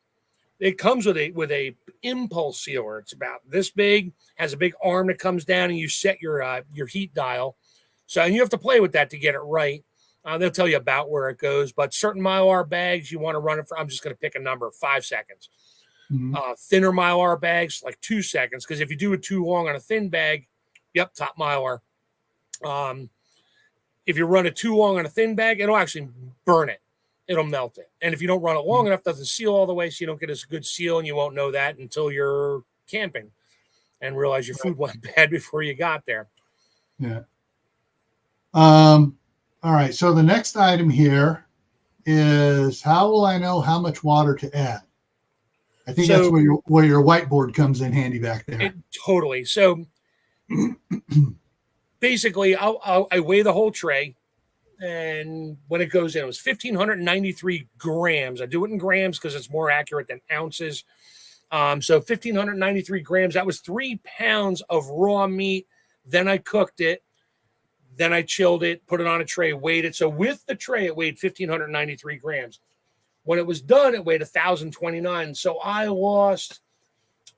S2: it comes with a impulse sealer. It's about this big, has a big arm that comes down, and you set your heat dial. So and you have to play with that to get it right. They'll tell you about where it goes, but certain Mylar bags you want to run it for. I'm just going to pick a number, 5 seconds. Mm-hmm. Thinner Mylar bags, like 2 seconds, because if you do it too long on a thin bag, top Mylar. If you run it too long on a thin bag, it'll actually burn it. It'll melt it. And if you don't run it long enough, it doesn't seal all the way, so you don't get as good seal, and you won't know that until you're camping. and realize your food went bad before you got there.
S1: Yeah. All right. So the next item here is, how will I know how much water to add? I think that's where your whiteboard comes in handy back there.
S2: Totally. So basically, I weigh the whole tray, and when it goes in, it was 1,593 grams. I do it in grams because it's more accurate than ounces. So 1,593 grams. That was 3 pounds of raw meat. Then I cooked it. Then I chilled it, put it on a tray, weighed it. So with the tray, it weighed 1,593 grams. When it was done, it weighed 1,029. So I lost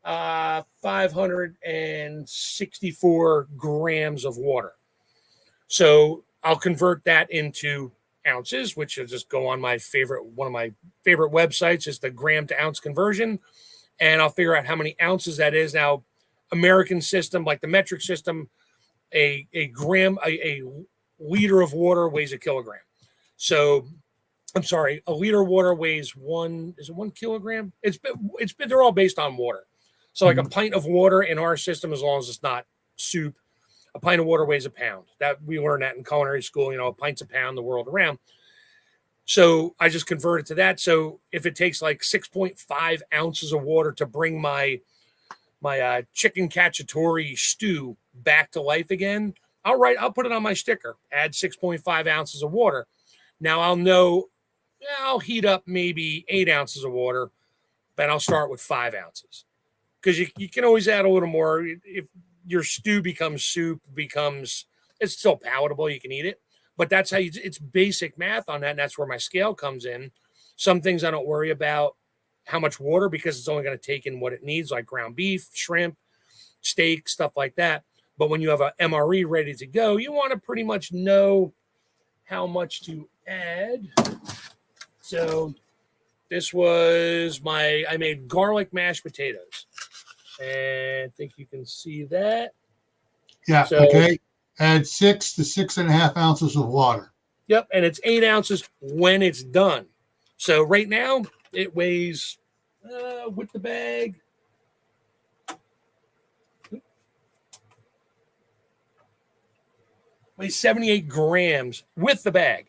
S2: 564 grams of water. So I'll convert that into ounces, which will just go on one of my favorite websites is the gram to ounce conversion. And I'll figure out how many ounces that is. Now, American system, like the metric system, a liter of water weighs a kilogram. So I'm sorry, a liter of water weighs 1 kilogram? They're all based on water. So like a pint of water in our system, as long as it's not soup, a pint of water weighs a pound. That we learned that in culinary school, a pint's a pound the world around. So I just convert it to that. So if it takes like 6.5 ounces of water to bring my chicken cacciatore stew back to life again, I'll put it on my sticker, add 6.5 ounces of water. Now I'll know, I'll heat up maybe 8 ounces of water, but I'll start with 5 ounces. Because you can always add a little more. If your stew becomes soup, it's still palatable, you can eat it. But that's how it's basic math on that, and that's where my scale comes in. Some things I don't worry about how much water, because it's only going to take in what it needs, like ground beef, shrimp, steak, stuff like that. But when you have a MRE ready to go, you want to pretty much know how much to add. So this was I made garlic mashed potatoes. And I think you can see that.
S1: Yeah. So, okay. Add 6 to 6.5 ounces of water.
S2: Yep. And it's 8 ounces when it's done. So right now it weighs with the bag. Weighs 78 grams with the bag.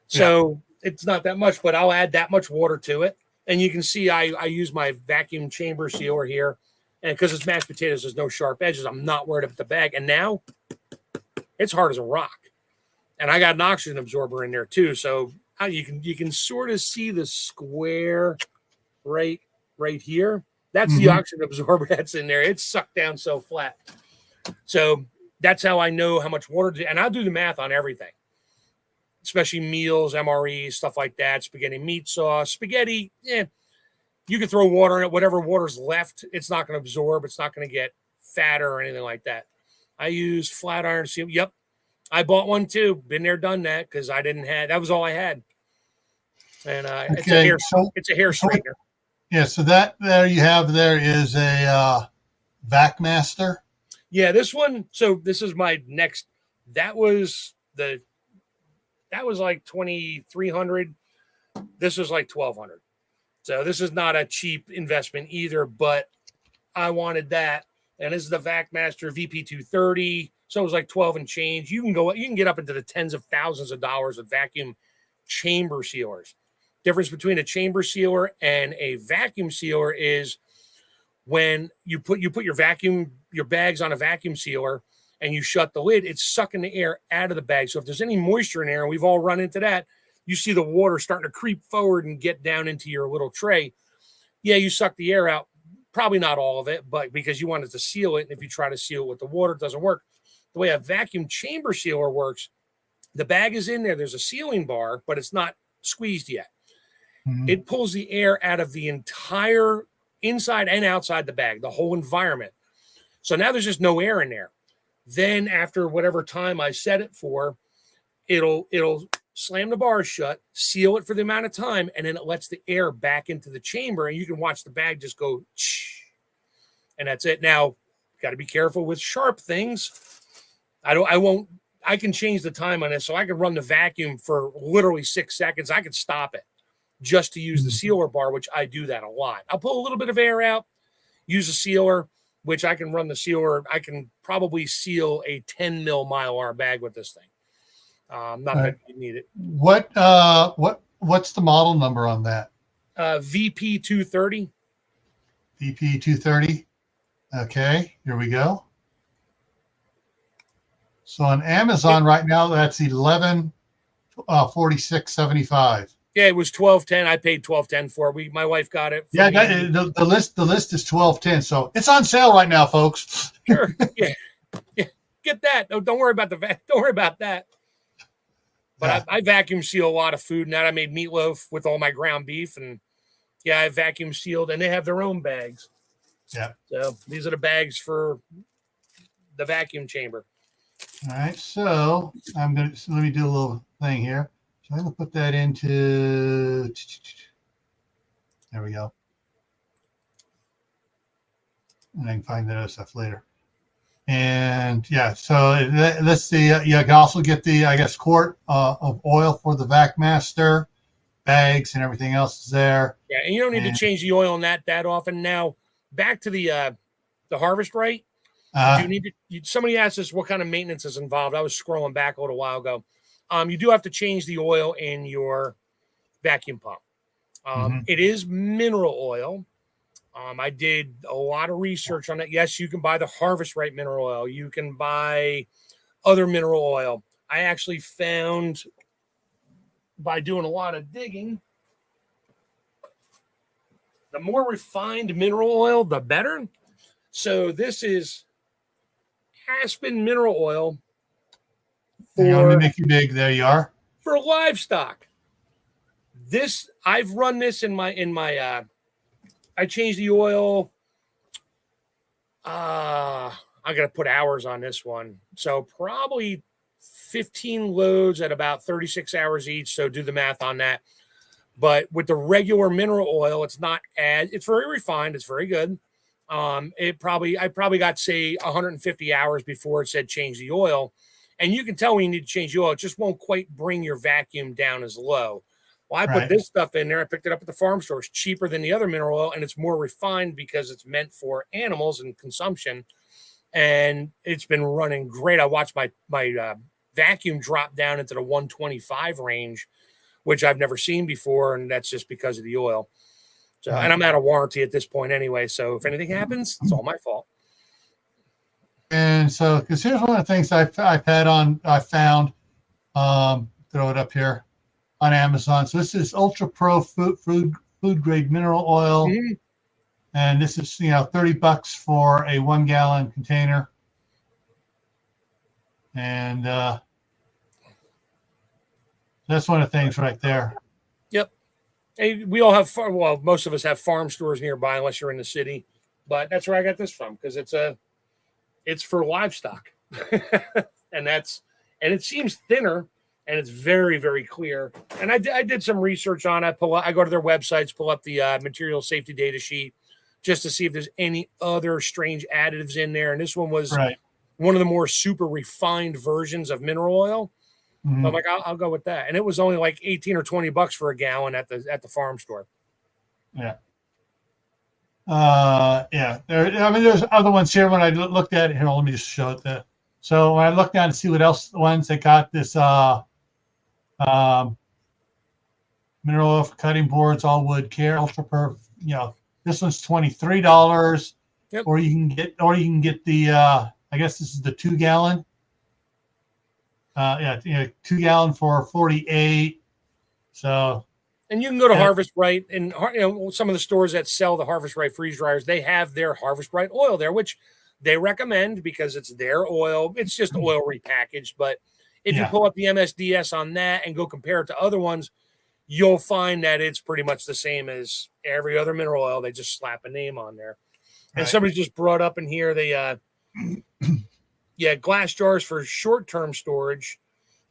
S2: So it's not that much, but I'll add that much water to it. And you can see I use my vacuum chamber sealer here. And because it's mashed potatoes, there's no sharp edges. I'm not worried about the bag. And now it's hard as a rock. And I got an oxygen absorber in there too. So you can sort of see the square right here. That's the oxygen absorber that's in there. It's sucked down so flat. So that's how I know how much water to do. And I'll do the math on everything, especially meals, MRE, stuff like that, spaghetti meat sauce, spaghetti. You can throw water in it, whatever water's left, it's not going to absorb. It's not going to get fatter or anything like that. I use flat iron seal. Yep. I bought one too. Been there, done that, because that was all I had. And it's a hair straightener.
S1: Yeah. So that there you have there is a VacMaster.
S2: Yeah, this one. So this is my next. That was like 2,300. This was like 1,200. So this is not a cheap investment either, but I wanted that. And this is the VacMaster VP230. So it was like 12 and change. You can get up into the tens of thousands of dollars of vacuum chamber sealers. Difference between a chamber sealer and a vacuum sealer is when you put your bags on a vacuum sealer and you shut the lid, it's sucking the air out of the bag. So if there's any moisture in there, and we've all run into that, you see the water starting to creep forward and get down into your little tray. Yeah, you suck the air out. Probably not all of it, but because you wanted to seal it. And if you try to seal it with the water, it doesn't work. The way a vacuum chamber sealer works, the bag is in there. There's a sealing bar, but it's not squeezed yet. It pulls the air out of the entire inside and outside the bag, the whole environment. So now there's just no air in there. Then after whatever time I set it for, it'll slam the bars shut, seal it for the amount of time, and then it lets the air back into the chamber, and you can watch the bag just go, and that's it. Now, got to be careful with sharp things. I can change the time on this, so I can run the vacuum for literally 6 seconds. I could stop it just to use the sealer bar, which I do that a lot. I'll pull a little bit of air out, use a sealer, which I can run the sealer. I can probably seal a 10 mil Mylar bag with this thing. Not that you need it.
S1: What's the model number on that?
S2: VP 230.
S1: VP 230. Okay, here we go. So on Amazon right now, that's 1146.75.
S2: Yeah, it was 12.10. I paid 12.10 for it. My wife got it.
S1: Yeah, the list is 12.10. So it's on sale right now, folks.
S2: Sure. Yeah. Get that. Don't worry about don't worry about that. But I vacuum seal a lot of food now. I made meatloaf with all my ground beef, and I vacuum sealed, and they have their own bags.
S1: Yeah.
S2: So these are the bags for the vacuum chamber.
S1: All right. So let me do a little thing here. So I'm going to put that into, there we go. And I can find that other stuff later. And so let's see. You can also get the, I guess, quart of oil for the Vac Master, bags and everything else is there.
S2: Yeah, and you don't need to change the oil on that often. Now, back to the harvest right. Do you need to? Somebody asked us what kind of maintenance is involved. I was scrolling back a little while ago. You do have to change the oil in your vacuum pump. It is mineral oil. I did a lot of research on it. Yes, you can buy the Harvest Right mineral oil. You can buy other mineral oil. I actually found, by doing a lot of digging, the more refined mineral oil, the better. So this is Aspen mineral oil.
S1: Let me make you big. There you are.
S2: For livestock. This, I've run this in my I changed the oil. I got to put hours on this one. So probably 15 loads at about 36 hours each. So do the math on that. But with the regular mineral oil, it's very refined. It's very good. I probably got, say, 150 hours before it said change the oil. And you can tell when you need to change the oil. It just won't quite bring your vacuum down as low. Well, I put this stuff in there. I picked it up at the farm store. It's cheaper than the other mineral oil, and it's more refined because it's meant for animals and consumption. And it's been running great. I watched my vacuum drop down into the 125 range, which I've never seen before, and that's just because of the oil. So, and I'm out of warranty at this point anyway. So if anything happens, it's all my fault.
S1: And so, because here's one of the things I found. Throw it up here on Amazon. So this is Ultra Pro food grade mineral oil, and this is $30 for a 1 gallon container. And that's one of the things right there.
S2: Yep. And we all have most of us have farm stores nearby, unless you're in the city. But that's where I got this from, because it's for livestock, and it seems thinner. And it's very, very clear. And I did some research on it. I go to their websites, pull up the material safety data sheet just to see if there's any other strange additives in there. And this one was one of the more super refined versions of mineral oil. So I'm like, I'll go with that. And it was only like $18 or $20 for a gallon at the farm store.
S1: Yeah. There's other ones here. When I looked at it here, let me just show it. So when I looked down to see what else ones that got this mineral oil for cutting boards, all wood care, ultra perf. This one's $23. Yep. Or you can get the I guess this is the 2 gallon. 2 gallon for $48. So.
S2: And you can go to Harvest Right, and some of the stores that sell the Harvest Right freeze dryers, they have their Harvest Right oil there, which they recommend because it's their oil. It's just oil repackaged. But if you pull up the MSDS on that and go compare it to other ones, you'll find that it's pretty much the same as every other mineral oil. They just slap a name on there. And somebody just brought up in here, glass jars for short-term storage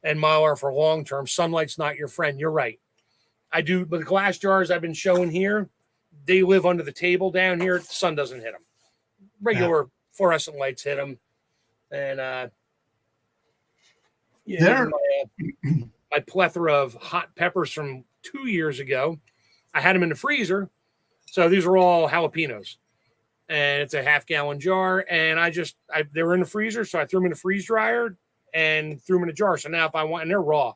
S2: and Mylar for long-term. Sunlight's not your friend. You're right. I do, but the glass jars I've been showing here, they live under the table down here. The sun doesn't hit them. Regular fluorescent lights hit them. And my plethora of hot peppers from 2 years ago, I had them in the freezer. So these are all jalapenos. and it's a half-gallon jar. And they were in the freezer, so I threw them in the freeze dryer and threw them in a jar. So now if I want, and they're raw,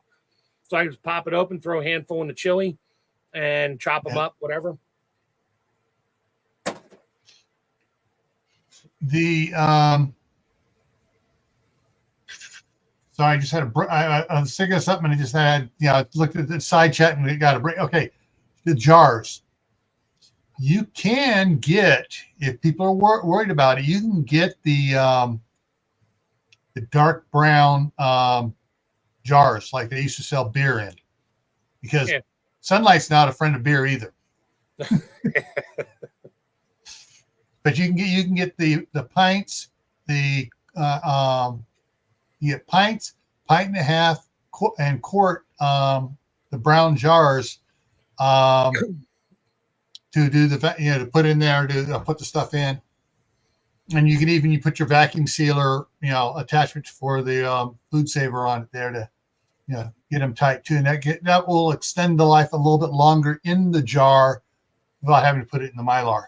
S2: so I just pop it open, throw a handful in the chili, and chop them up, whatever.
S1: Sorry, I just had I was thinking of something and I just had, I looked at the side chat and we got a break. Okay. The jars. You can get, if people are worried about it, you can get the dark brown jars like they used to sell beer in, because Sunlight's not a friend of beer either. But you can get the pints, you get pints, pint and a half, and quart, the brown jars, to do the, to put in there, to put the stuff in. And you put your vacuum sealer, attachment for the food saver on it there to, get them tight too. And that will extend the life a little bit longer in the jar without having to put it in the Mylar.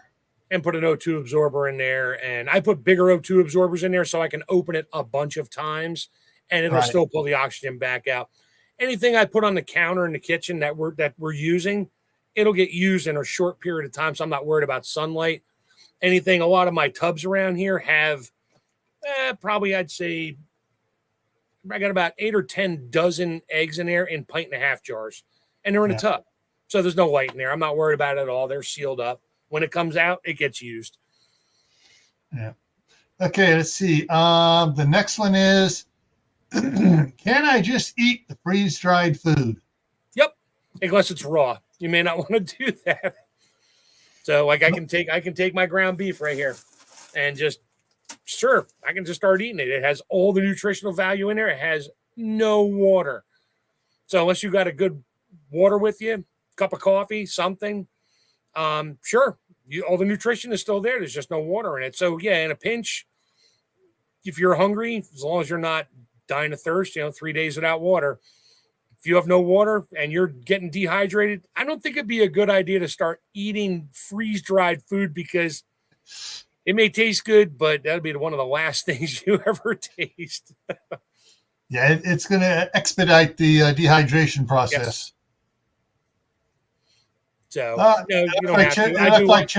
S2: And put an O2 absorber in there. And I put bigger O2 absorbers in there so I can open it a bunch of times and it'll still pull the oxygen back out. Anything I put on the counter in the kitchen that we're using, it'll get used in a short period of time. So I'm not worried about sunlight. A lot of my tubs around here have probably, I'd say, I got about 8 or 10 dozen eggs in there in pint and a half jars. And they're in a tub. So there's no light in there. I'm not worried about it at all. They're sealed up. When it comes out, it gets used.
S1: Yeah. Okay, let's see. The next one is, can I just eat the freeze-dried food?
S2: Yep. Unless it's raw. You may not want to do that. So like I can take my ground beef right here and I can just start eating it. It has all the nutritional value in there. It has no water. So unless you got a good water with you, cup of coffee, something, sure, all the nutrition is still there. There's just no water in it. So yeah, in a pinch, if you're hungry, as long as you're not dying of thirst, 3 days without water. If you have no water and you're getting dehydrated, I don't think it'd be a good idea to start eating freeze-dried food, because it may taste good, but that'll be one of the last things you ever taste.
S1: Yeah, it's going to expedite the dehydration process. Yes.
S2: So no, you don't have to.
S1: It looked like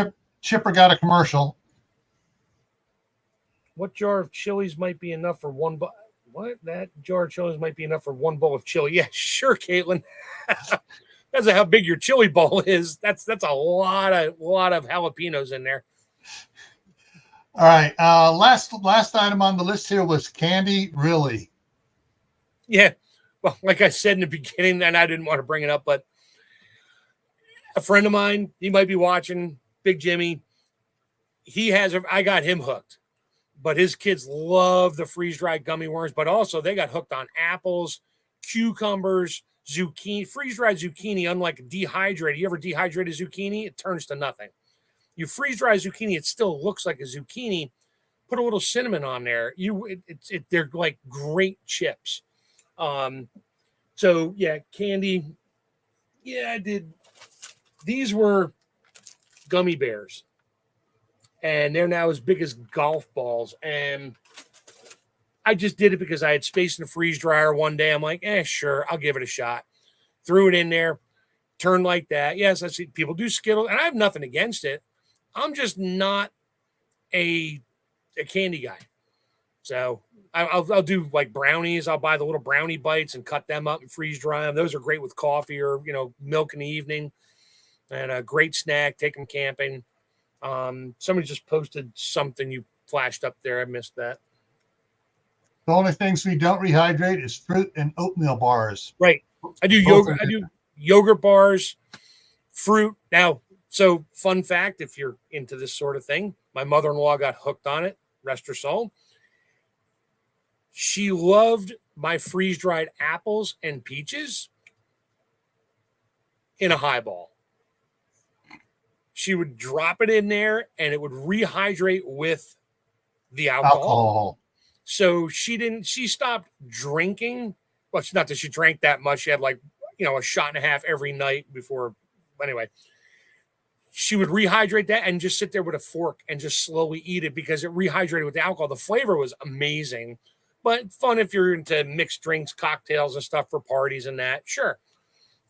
S1: Chipper got a commercial.
S2: What jar of chilies might be enough for one bowl? What? That jar of chilies might be enough for one bowl of chili? Yeah, sure, Caitlin. That's how big your chili bowl is. That's a lot of jalapenos in there.
S1: All right. Last item on the list here was candy. Really?
S2: Yeah. Well, like I said in the beginning, and I didn't want to bring it up, but a friend of mine, he might be watching, Big Jimmy. I got him hooked, but his kids love the freeze-dried gummy worms, but also they got hooked on apples, cucumbers, zucchini, freeze-dried zucchini, unlike dehydrated. You ever dehydrate a zucchini? It turns to nothing. You freeze-dry zucchini, it still looks like a zucchini. Put a little cinnamon on there. They're like great chips. So yeah, candy. Yeah, I did. These were gummy bears, and they're now as big as golf balls. And I just did it because I had space in the freeze dryer one day. I'm like, sure, I'll give it a shot. Threw it in there, turned like that. Yes, I see people do Skittles, and I have nothing against it. I'm just not a candy guy. So I'll do like brownies. I'll buy the little brownie bites and cut them up and freeze dry them. Those are great with coffee or, milk in the evening, and a great snack. Take them camping. Somebody just posted something you flashed up there. I missed that.
S1: The only things we don't rehydrate is fruit and oatmeal bars.
S2: Right. I do yogurt. I do yogurt bars, fruit. Now, so fun fact, if you're into this sort of thing, my mother-in-law got hooked on it. Rest her soul. She loved my freeze-dried apples and peaches in a highball. She would drop it in there and it would rehydrate with the alcohol. So she stopped drinking. Well, it's not that she drank that much. She had a shot and a half every night before. Anyway, she would rehydrate that and just sit there with a fork and just slowly eat it because it rehydrated with the alcohol. The flavor was amazing, but fun if you're into mixed drinks, cocktails and stuff for parties and that. Sure.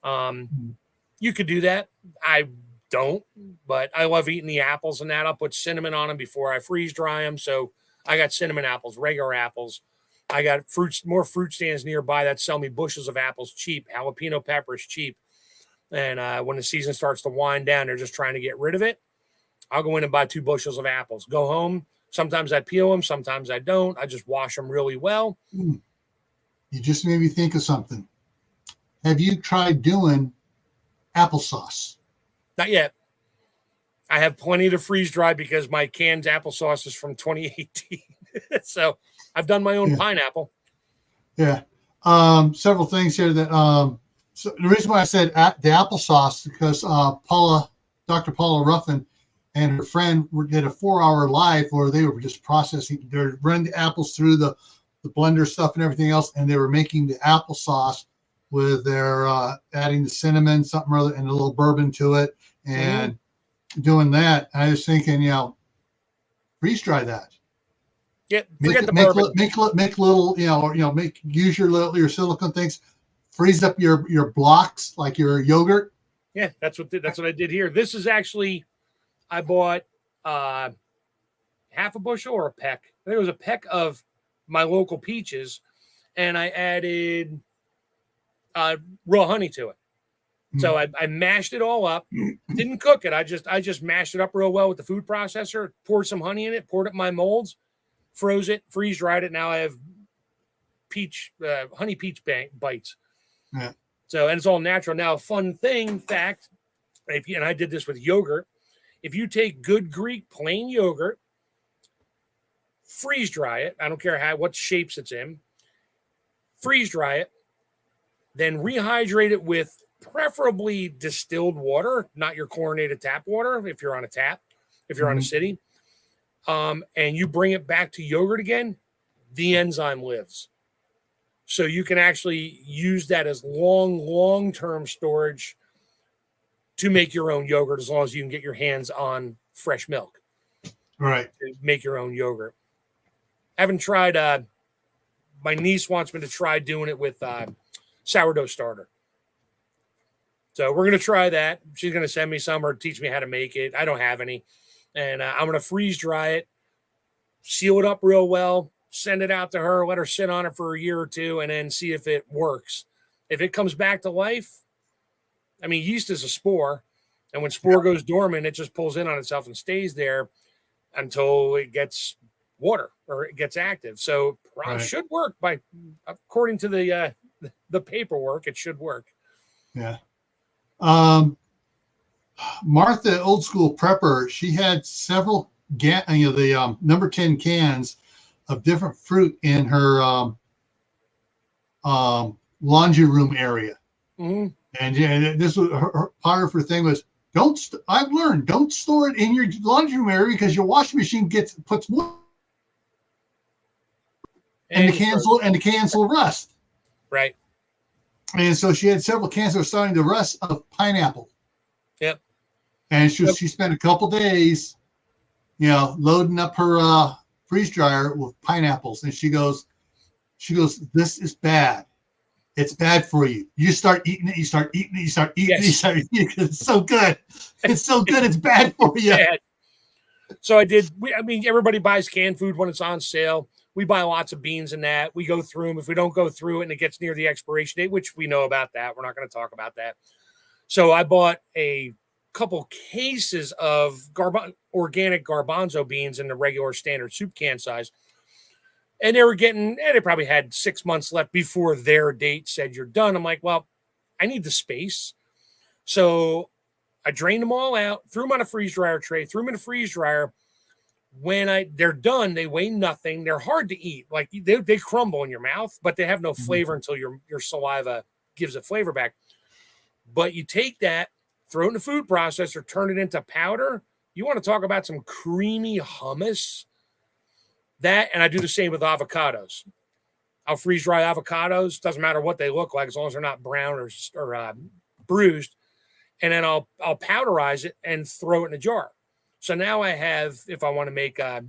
S2: You could do that. I don't, but I love eating the apples and that. I'll put cinnamon on them before I freeze dry them. So I got cinnamon apples, regular apples. I got more fruit stands nearby that sell me bushels of apples cheap. Jalapeno peppers cheap. And when the season starts to wind down, they're just trying to get rid of it. I'll go in and buy 2 bushels of apples. Go home. Sometimes I peel them. Sometimes I don't. I just wash them really well.
S1: You just made me think of something. Have you tried doing applesauce?
S2: Not yet. I have plenty to freeze dry because my canned applesauce is from 2018. So I've done my own pineapple.
S1: Yeah. Several things here that so the reason why I said the applesauce because Dr. Paula Ruffin and her friend did a 4-hour live where they were just processing. They're running the apples through the blender stuff and everything else, and they were making the applesauce with their adding the cinnamon, something or other, and a little bourbon to it, and doing that. I was thinking, freeze dry that.
S2: Yeah, forget the bourbon.
S1: Make little, use your silicone things. Freeze up your blocks like your yogurt.
S2: Yeah, that's what I did here. This is actually, I bought half a bushel or a peck. I think it was a peck of my local peaches, and I added raw honey to it. So I mashed it all up. Didn't cook it. I just mashed it up real well with the food processor. Poured some honey in it. Poured it in my molds. Froze it. Freeze dried it. Now I have honey peach bites.
S1: Yeah.
S2: So, and it's all natural. Now, fun fact, and I did this with yogurt. If you take good Greek plain yogurt, freeze dry it. I don't care what shapes it's in. Freeze dry it, then rehydrate it with preferably distilled water, not your chlorinated tap water. If you're on a tap, if you're on a city, and you bring it back to yogurt again, the enzyme lives. So you can actually use that as long-term storage to make your own yogurt as long as you can get your hands on fresh milk.
S1: Right.
S2: To make your own yogurt. I haven't tried, my niece wants me to try doing it with sourdough starter. So we're going to try that. She's going to send me some or teach me how to make it. I don't have any. And I'm going to freeze dry it, seal it up real well, send it out to her, let her sit on it for a year or two, and then see if it works. If it comes back to life, I mean, yeast is a spore, and when spore goes dormant, it just pulls in on itself and stays there until it gets water or it gets active. So it should work according to the paperwork. It should work.
S1: Yeah. Martha, old school prepper, she had several the number 10 cans of different fruit in her laundry room area. And this was part of her thing was I've learned don't store it in your laundry room area because your washing machine puts more and the cans will rust.
S2: Right.
S1: And so she had several cans that were starting to rust of pineapple.
S2: Yep.
S1: And she spent a couple days, loading up her freeze dryer with pineapples. And she goes, this is bad. It's bad for you. You start eating it. You start eating it. You start eating it. You start eating it. It's so good. It's so good. It's bad for you.
S2: Bad. So everybody buys canned food when it's on sale. We buy lots of beans and that. We go through them. If we don't go through it and it gets near the expiration date, which we know about that, we're not going to talk about that. So I bought a couple cases of organic garbanzo beans in the regular standard soup can size. And they probably had 6 months left before their date said you're done. I'm like, well, I need the space. So I drained them all out, threw them on a freeze dryer tray, threw them in a freeze dryer. When they're done, they weigh nothing. They're hard to eat. Like they crumble in your mouth, but they have no flavor until your saliva gives it flavor back. But you take that, throw it in the food processor, turn it into powder. You want to talk about some creamy hummus? That, and I do the same with avocados. I'll freeze dry avocados. Doesn't matter what they look like as long as they're not brown or bruised. and then I'll powderize it and throw it in a jar. So now I have, if I want to make not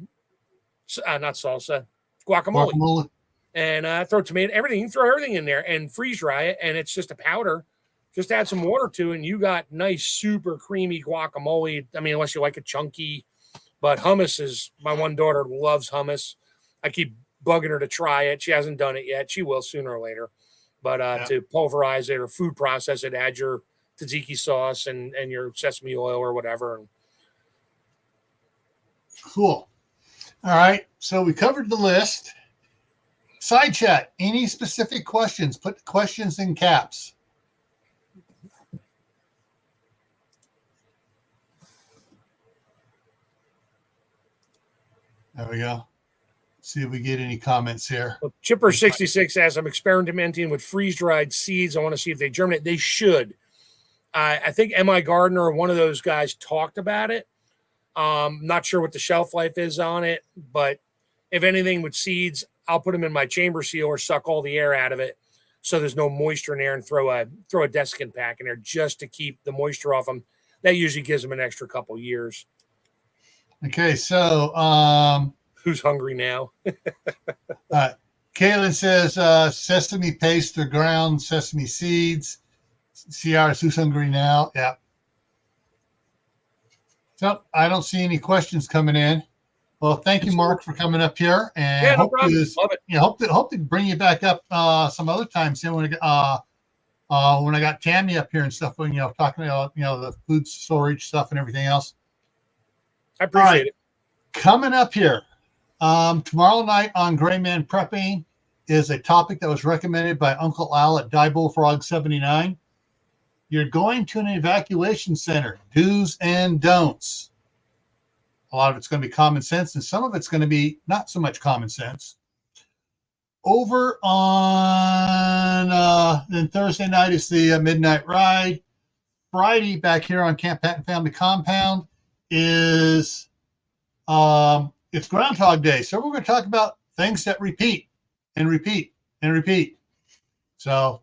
S2: salsa, guacamole. And throw tomato, everything, throw everything in there and freeze dry it. And it's just a powder. Just add some water to it, and you got nice, super creamy guacamole. I mean, unless you like it chunky. But hummus is, my one daughter loves hummus. I keep bugging her to try it. She hasn't done it yet. She will sooner or later. But to pulverize it or food process it, add your tzatziki sauce and your sesame oil or whatever.
S1: Cool. All right. So we covered the list. Side chat. Any specific questions? Put the questions in caps. There we go. See if we get any comments here.
S2: Well, Chipper66 says, I'm experimenting with freeze-dried seeds. I want to see if they germinate. They should. I think M.I. Gardner, one of those guys, talked about it. Not sure what the shelf life is on it, but if anything with seeds, I'll put them in my chamber seal or suck all the air out of it so there's no moisture in there, and throw a desiccant pack in there just to keep the moisture off them. That usually gives them an extra couple years.
S1: Okay, so
S2: who's hungry now?
S1: Kaylin says sesame paste or ground sesame seeds. CR, who's hungry now? Yeah. So I don't see any questions coming in. Well, thank you, Mark, for coming up here, and
S2: no problem. Love it.
S1: Hope to bring you back up some other time soon when I got Tammy up here and stuff. When talking about the food storage stuff and everything else.
S2: I appreciate it.
S1: Coming up here tomorrow night on Gray Man Prepping is a topic that was recommended by Uncle Al at Die Bullfrog 79. You're going to an evacuation center. Do's and don'ts. A lot of it's going to be common sense, and some of it's going to be not so much common sense. Over on then Thursday night is the midnight ride. Friday back here on Camppatton Family Compound is it's Groundhog Day, so we're going to talk about things that repeat and repeat and repeat. So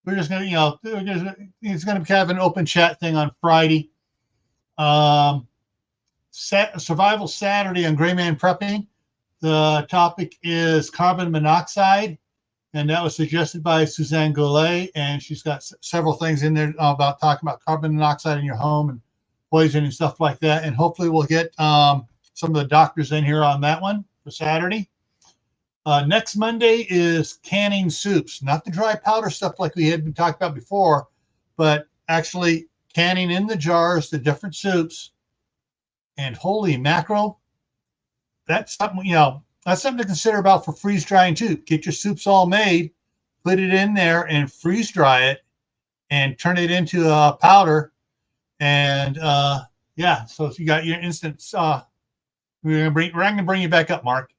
S1: we're just going to it's going to be kind of an open chat thing on Friday. Survival Saturday on Gray Man Prepping. The topic is carbon monoxide, and that was suggested by Suzanne Goulet, and she's got several things in there about talking about carbon monoxide in your home and poison and stuff like that. And hopefully we'll get some of the doctors in here on that one for Saturday. Next Monday is canning soups, not the dry powder stuff like we had been talking about before, but actually canning in the jars, the different soups. And holy mackerel, that's something, that's something to consider about for freeze drying too. Get your soups all made, put it in there and freeze dry it and turn it into a powder. And so if you got your instant, we're gonna bring you back up, Mark.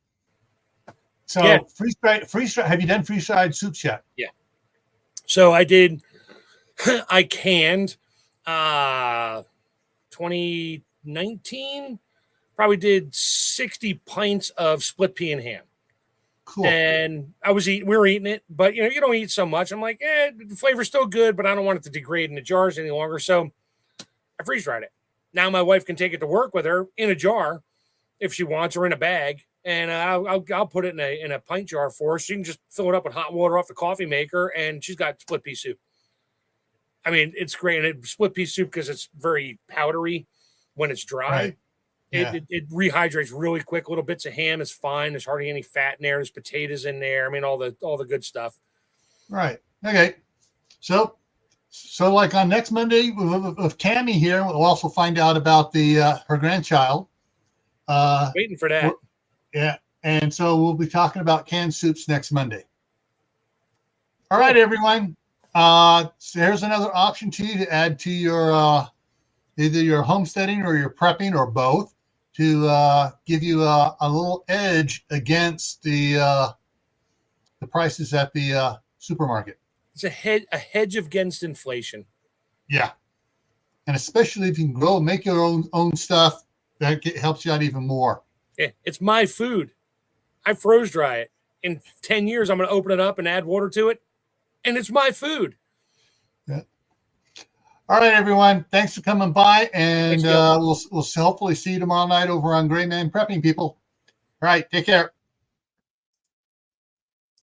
S1: So yeah. Freeze dry. Have you done freeze dried soups yet?
S2: Yeah. So I did. I canned 2019, probably did 60 pints of split pea and ham.
S1: Cool.
S2: And we were eating it, but you don't eat so much. I'm like, the flavor's still good, but I don't want it to degrade in the jars any longer. So I freeze dried it. Now my wife can take it to work with her in a jar if she wants, or in a bag, and I'll put it in a pint jar for her. She can just fill it up with hot water off the coffee maker, and she's got split pea soup. I mean, it's great. And split pea soup, because it's very powdery when it's dry.
S1: Right. Yeah.
S2: It rehydrates really quick. Little bits of ham is fine. There's hardly any fat in there. There's potatoes in there. I mean, all the good stuff.
S1: Right. Okay. So like on next Monday with Tammy here, we'll also find out about her grandchild.
S2: Waiting for that.
S1: Yeah. And so we'll be talking about canned soups next Monday. All right, everyone. So here's another option to you to add to your either your homesteading or your prepping or both, to give you a little edge against the prices at the supermarket.
S2: It's a hedge against inflation.
S1: Yeah. And especially if you can make your own stuff, that helps you out even more.
S2: Yeah, it's my food. I froze dry it. In 10 years, I'm going to open it up and add water to it, and it's my food.
S1: Yeah. All right, everyone. Thanks for coming by, and
S2: Thanks, Gil.
S1: we'll hopefully see you tomorrow night over on Gray Man Prepping, people. All right, take care.